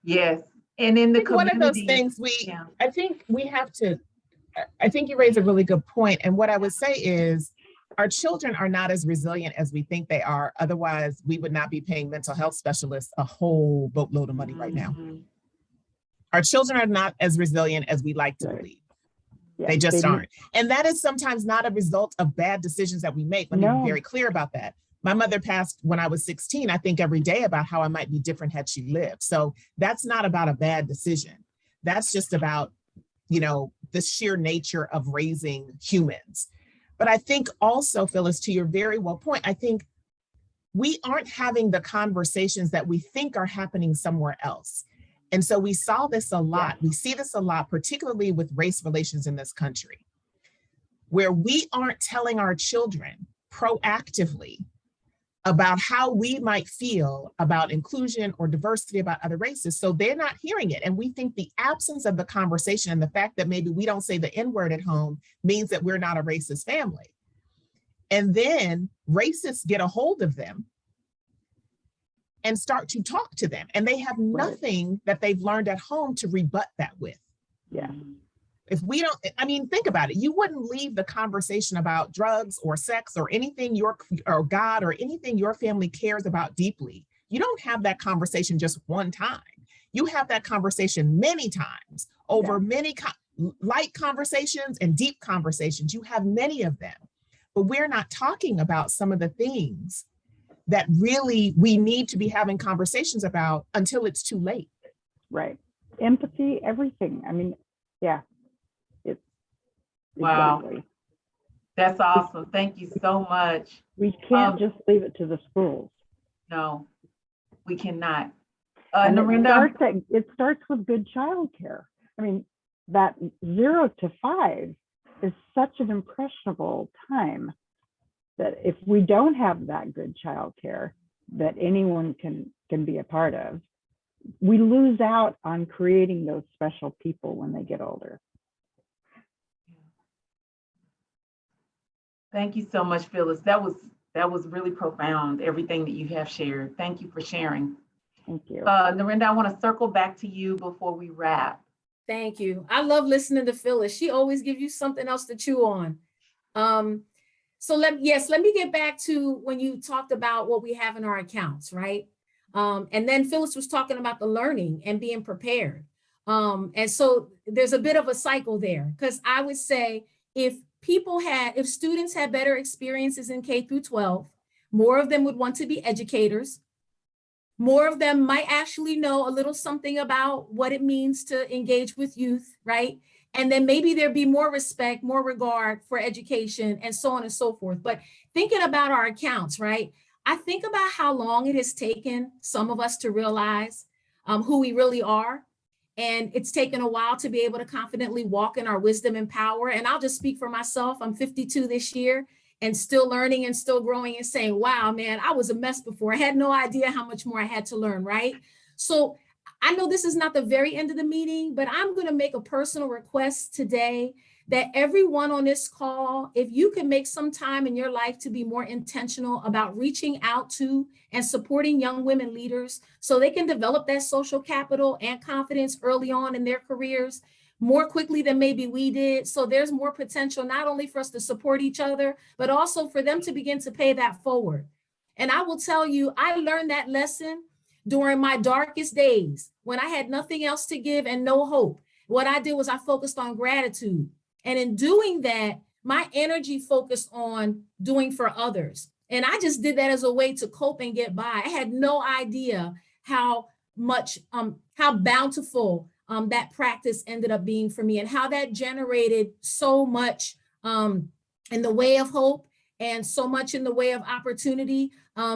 Yes. And in the community. One of those things I think we have to, I think you raise a really good point. And what I would say is, our children are not as resilient as we think they are. Otherwise, we would not be paying mental health specialists a whole boatload of money right now. Our children are not as resilient as we like to Right. believe. Yeah, They just need- aren't. And that is sometimes not a result of bad decisions that we make. Let me No. be very clear about that. My mother passed when I was 16. I think every day about how I might be different had she lived. So that's not about a bad decision. That's just about, you know, the sheer nature of raising humans. But I think also, Phyllis, to your very well point, I think we aren't having the conversations that we think are happening somewhere else. And so we saw this a lot. We see this a lot, particularly with race relations in this country, where we aren't telling our children proactively about how we might feel about inclusion or diversity about other races. So they're not hearing it. And we think the absence of the conversation and the fact that maybe we don't say the N-word at home means that we're not a racist family. And then racists get a hold of them and start to talk to them. And they have nothing that they've learned at home to rebut that with. Yeah. If we don't, I mean, think about it. You wouldn't leave the conversation about drugs or sex or anything or God or anything your family cares about deeply. You don't have that conversation just one time. You have that conversation many times over many light conversations and deep conversations. You have many of them, but we're not talking about some of the things that really we need to be having conversations about until it's too late. Right. Empathy, everything. I mean, yeah. It's Wow. exactly. That's awesome. Thank you so much. We can't just leave it to the schools. No, we cannot. And Narendra? it starts with good childcare. I mean, that 0 to 5 is such an impressionable time that if we don't have that good childcare that anyone can be a part of, we lose out on creating those special people when they get older. Thank you so much, Phyllis. That was really profound, everything that you have shared. Thank you for sharing. Thank you. Narendra, I want to circle back to you before we wrap. Thank you. I love listening to Phyllis. She always gives you something else to chew on. So let me get back to when you talked about what we have in our accounts, right? And then Phyllis was talking about the learning and being prepared. And so there's a bit of a cycle there, because I would say if students had better experiences in K through 12, more of them would want to be educators. More of them might actually know a little something about what it means to engage with youth, right? And then maybe there'd be more respect, more regard for education, and so on and so forth. But thinking about our accounts, right? I think about how long it has taken some of us to realize who we really are. And it's taken a while to be able to confidently walk in our wisdom and power. And I'll just speak for myself. I'm 52 this year and still learning and still growing and saying, wow, man, I was a mess before. I had no idea how much more I had to learn, right? So I know this is not the very end of the meeting, but I'm going to make a personal request today that everyone on this call, if you can make some time in your life to be more intentional about reaching out to and supporting young women leaders so they can develop that social capital and confidence early on in their careers more quickly than maybe we did. So there's more potential, not only for us to support each other, but also for them to begin to pay that forward. And I will tell you, I learned that lesson during my darkest days when I had nothing else to give and no hope. What I did was I focused on gratitude. And in doing that, my energy focused on doing for others. And I just did that as a way to cope and get by. I had no idea how much, how bountiful that practice ended up being for me and how that generated so much in the way of hope and so much in the way of opportunity,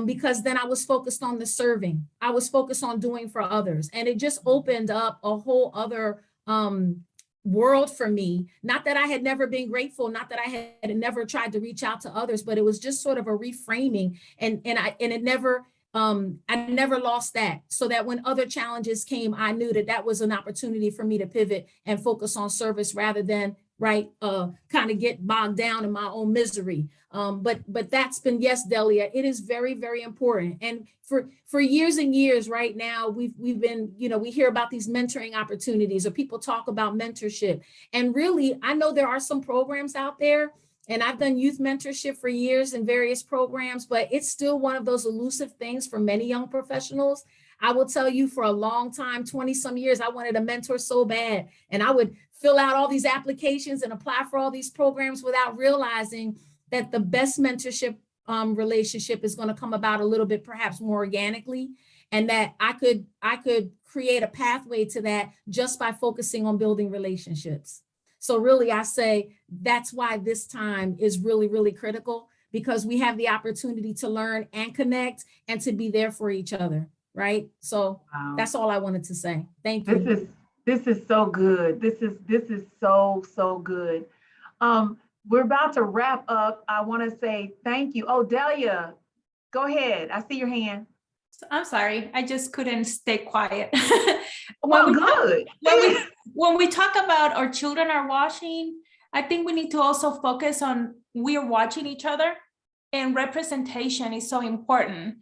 because then I was focused on the serving. I was focused on doing for others. And it just opened up a whole other world for me. Not that I had never been grateful, not that I had never tried to reach out to others, but it was just sort of a reframing. And it never, I never lost that. So that when other challenges came, I knew that that was an opportunity for me to pivot and focus on service rather than kind of get bogged down in my own misery. But that's been, yes, Delia, it is very, very important. And for years and years right now, we've been, we hear about these mentoring opportunities or people talk about mentorship. And really, I know there are some programs out there, and I've done youth mentorship for years in various programs, but it's still one of those elusive things for many young professionals. I will tell you, for a long time, 20 some years, I wanted a mentor so bad. And I would fill out all these applications and apply for all these programs without realizing that the best mentorship relationship is going to come about a little bit perhaps more organically, and that I could create a pathway to that just by focusing on building relationships. So really, I say that's why this time is really, really critical, because we have the opportunity to learn and connect and to be there for each other, right? So Wow. that's all I wanted to say. Thank you. This is so good. This is so good. We're about to wrap up. I want to say thank you. Oh, Delia, go ahead. I see your hand. I'm sorry, I just couldn't stay quiet. Well, good. When we talk about our children are watching, I think we need to also focus on we are watching each other, and representation is so important.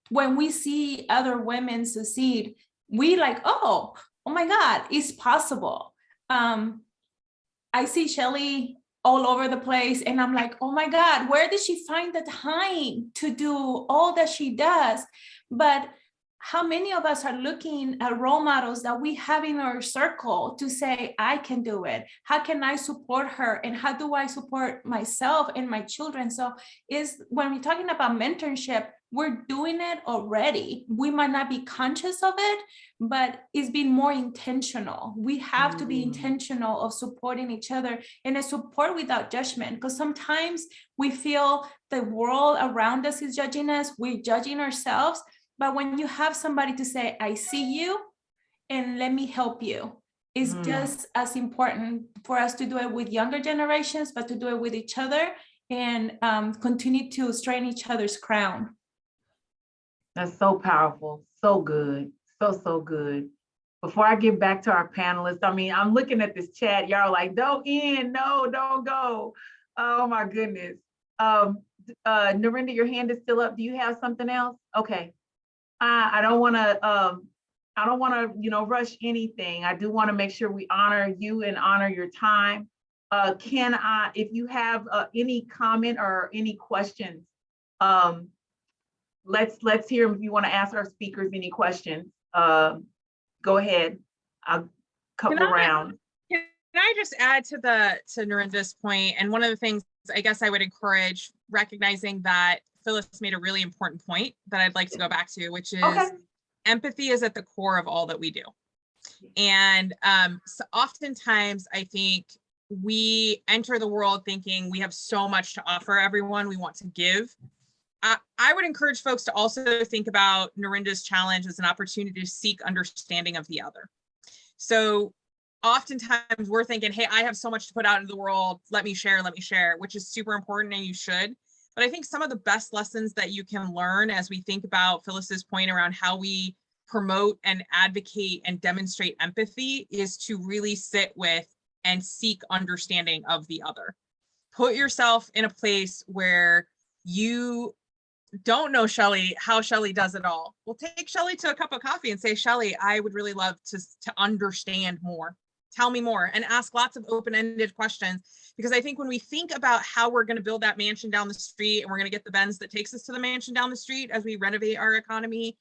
When we see other women succeed, we like, oh my God, it's possible. I see Shelly all over the place, and I'm like, oh my God, where did she find the time to do all that she does? But how many of us are looking at role models that we have in our circle to say, I can do it? How can I support her? And how do I support myself and my children? So when we're talking about mentorship, we're doing it already. We might not be conscious of it, but it's being more intentional. We have to be intentional of supporting each other, and a support without judgment, because sometimes we feel the world around us is judging us. We're judging ourselves. But when you have somebody to say, I see you and let me help you, it's just as important for us to do it with younger generations, but to do it with each other and continue to strengthen each other's crown. That's so powerful. So good. So good. Before I get back to our panelists, I mean, I'm looking at this chat. Y'all like, don't end. No, don't go. Oh my goodness. Narendra, your hand is still up. Do you have something else? Okay. I don't want to, rush anything. I do want to make sure we honor you and honor your time. If you have any comment or any questions, let's hear if you want to ask our speakers any questions. Go ahead. A couple rounds. Can I just add to Narendra's point? And one of the things I guess I would encourage, recognizing that Phyllis made a really important point that I'd like to go back to, which is empathy is at the core of all that we do. And so oftentimes I think we enter the world thinking we have so much to offer everyone, we want to give. I would encourage folks to also think about Narendra's challenge as an opportunity to seek understanding of the other. So oftentimes we're thinking, hey, I have so much to put out into the world, let me share, which is super important, and you should. But I think some of the best lessons that you can learn as we think about Phyllis's point around how we promote and advocate and demonstrate empathy is to really sit with and seek understanding of the other. Put yourself in a place where you don't know Shelly, how Shelly does it all. Well, take Shelly to a cup of coffee and say, Shelly, I would really love to understand more. Tell me more, and ask lots of open-ended questions. Because I think when we think about how we're going to build that mansion down the street, and we're going to get the Benz that takes us to the mansion down the street as we renovate our economy,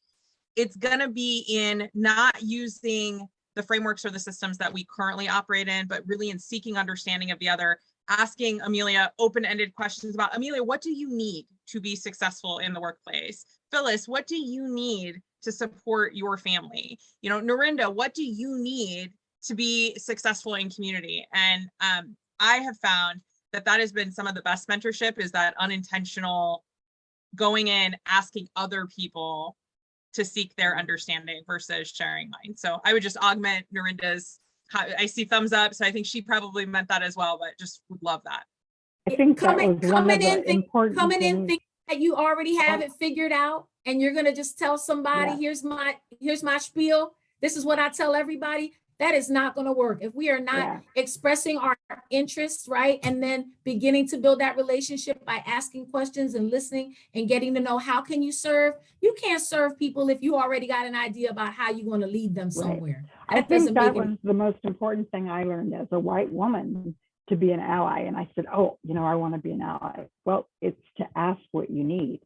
it's going to be in not using the frameworks or the systems that we currently operate in, but really in seeking understanding of the other, asking Amelia open-ended questions about, Amelia, what do you need to be successful in the workplace? Phyllis, what do you need to support your family? Narendra, what do you need to be successful in community? And I have found that has been some of the best mentorship, is that unintentional going in, asking other people to seek their understanding versus sharing mine. So I would just augment Narendra's. I see thumbs up, so I think she probably meant that as well, but just would love that. I think that was one of the important coming in things. thinking that you already have it figured out, and you're gonna just tell somebody, Yeah. here's my spiel. This is what I tell everybody. That is not going to work if we are not expressing our interests, right? And then beginning to build that relationship by asking questions and listening and getting to know, how can you serve? You can't serve people if you already got an idea about how you're going to lead them somewhere. I think that was the most important thing I learned as a white woman, to be an ally. And I said, oh, I want to be an ally. Well, it's to ask what you need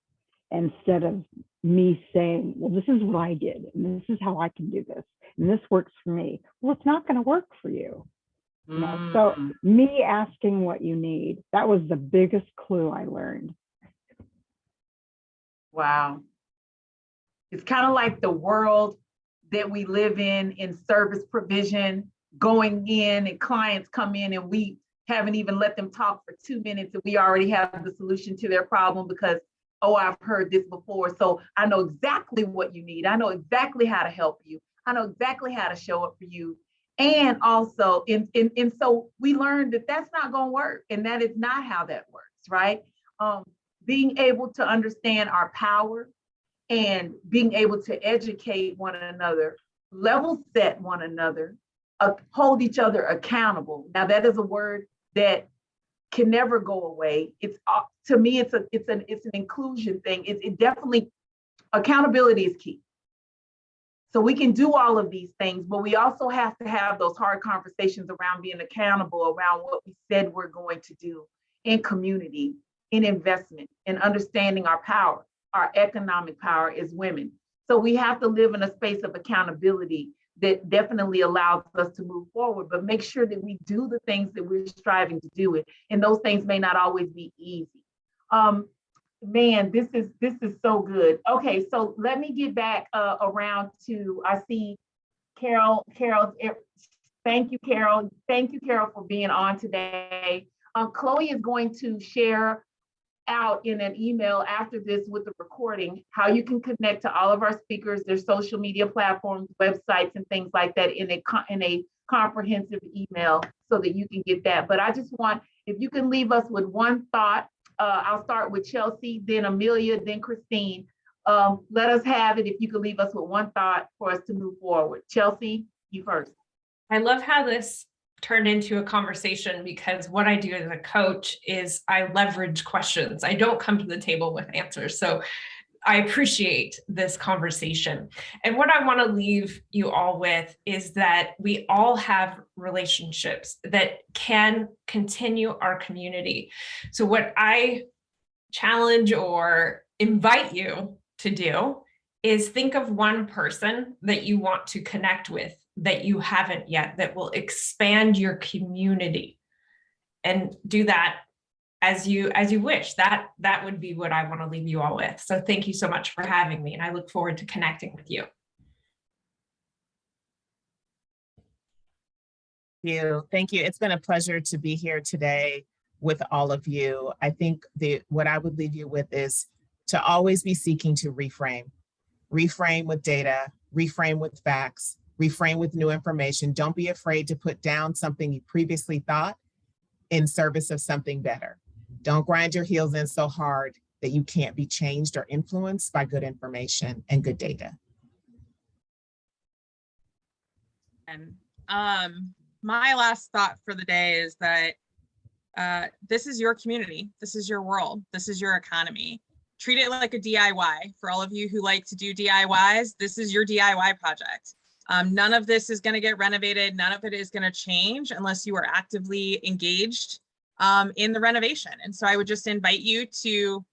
instead of me saying, well, this is what I did, and this is how I can do this, and this works for me. Well, it's not going to work for you. You know? So me asking what you need, that was the biggest clue I learned. Wow. It's kind of like the world that we live in service provision, going in and clients come in and we haven't even let them talk for 2 minutes and we already have the solution to their problem because, oh, I've heard this before. So I know exactly what you need. I know exactly how to help you. I know exactly how to show up for you. And also, and so we learned that that's not going to work, and that is not how that works, right? Being able to understand our power and being able to educate one another, level set one another, hold each other accountable. Now that is a word that can never go away. It's to me, it's an inclusion thing. It definitely, accountability is key. So we can do all of these things, but we also have to have those hard conversations around being accountable, around what we said we're going to do in community, in investment, in understanding our power, our economic power as women. So we have to live in a space of accountability that definitely allows us to move forward, but make sure that we do the things that we're striving to do it. And those things may not always be easy. Man, this is so good. Okay, so let me get back around to, I see Carol. Thank you, Carol. Thank you, Carol, for being on today. Chloe is going to share out in an email after this with the recording how you can connect to all of our speakers, their social media platforms, websites, and things like that in a comprehensive email so that you can get that. But I just want, if you can leave us with one thought. I'll start with Chelsea, then Amelia, then Kristine. Let us have it if you could leave us with one thought for us to move forward. Chelsea, you first. I love how this turned into a conversation because what I do as a coach is I leverage questions. I don't come to the table with answers. So I appreciate this conversation. And what I want to leave you all with is that we all have relationships that can continue our community. So what I challenge or invite you to do is think of one person that you want to connect with that you haven't yet, that will expand your community, and do that as you wish. That would be what I want to leave you all with. So thank you so much for having me, and I look forward to connecting with you. Thank you. It's been a pleasure to be here today with all of you. I think what I would leave you with is to always be seeking to reframe with data, reframe with facts, reframe with new information. Don't be afraid to put down something you previously thought in service of something better. Don't grind your heels in so hard that you can't be changed or influenced by good information and good data. And my last thought for the day is that this is your community. This is your world. This is your economy. Treat it like a DIY. For all of you who like to do DIYs, this is your DIY project. None of this is going to get renovated. None of it is going to change unless you are actively engaged in the renovation. And so I would just invite you to,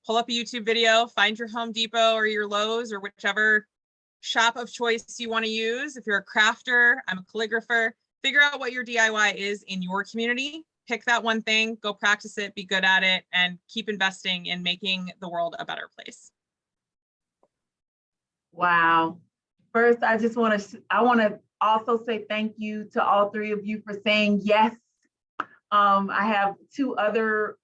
pull up a YouTube video, find your Home Depot or your Lowe's or whichever shop of choice you want to use. If you're a crafter, I'm a calligrapher, figure out what your DIY is in your community. Pick that one thing, go practice it, be good at it, and keep investing in making the world a better place. Wow. First, I want to also say thank you to all three of you for saying yes. I have two other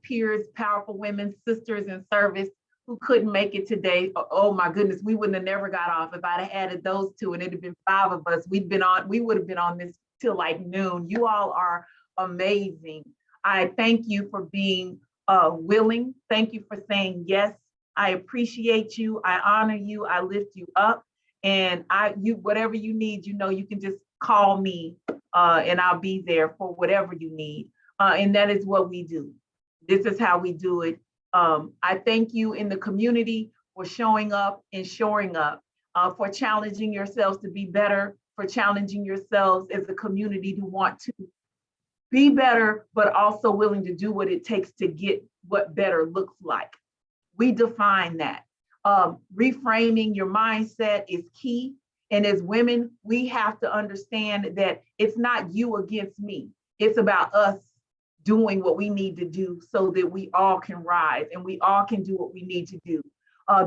peers, powerful women, sisters in service, who couldn't make it today. Oh my goodness, we wouldn't have never got off if I'd have added those two, and it'd have been 5 of us. We would have been on this till like noon. You all are amazing. I thank you for being willing. Thank you for saying yes. I appreciate you. I honor you. I lift you up. And whatever you need, you can just call me and I'll be there for whatever you need. And that is what we do. This is how we do it. I thank you in the community for showing up and shoring up, for challenging yourselves to be better, for challenging yourselves as a community to want to be better, but also willing to do what it takes to get what better looks like. We define that. Reframing your mindset is key. And as women, we have to understand that it's not you against me. It's about us doing what we need to do so that we all can rise and we all can do what we need to do.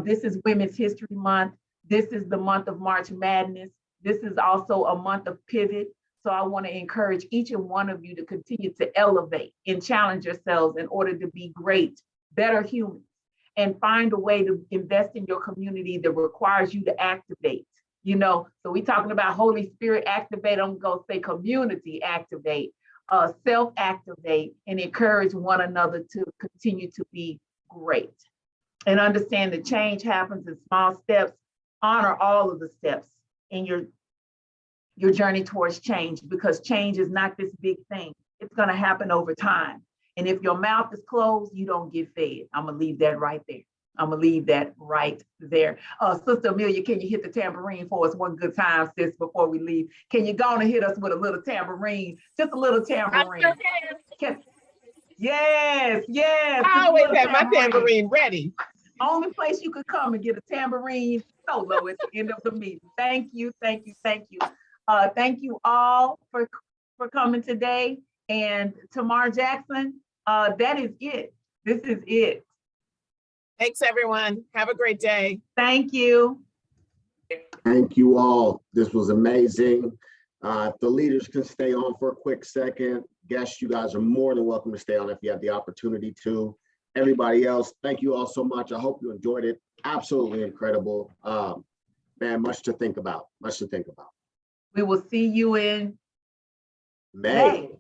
This is Women's History Month. This is the month of March Madness. This is also a month of pivot. So I want to encourage each and one of you to continue to elevate and challenge yourselves in order to be great, better humans, and find a way to invest in your community that requires you to activate. You know, so we're talking about Holy Spirit activate. I'm going to say community activate, self-activate, and encourage one another to continue to be great. And understand that change happens in small steps. Honor all of the steps in your journey towards change, because change is not this big thing. It's going to happen over time. And if your mouth is closed, you don't get fed. I'm going to leave that right there. I'm going to leave that right there. Sister Amelia, can you hit the tambourine for us one good time, sis, before we leave? Can you go and hit us with a little tambourine? Just a little tambourine. Yes, yes. I always have my tambourine ready. Only place you could come and get a tambourine solo at the end of the meeting. Thank you, thank you, thank you. Thank you all for coming today. And Tamar Jackson, that is it. This is it. Thanks, everyone. Have a great day. Thank you. Thank you all. This was amazing. If the leaders can stay on for a quick second, guests, you guys are more than welcome to stay on if you have the opportunity to. Everybody else, thank you all so much. I hope you enjoyed it. Absolutely incredible. Man, much to think about, much to think about. We will see you in May.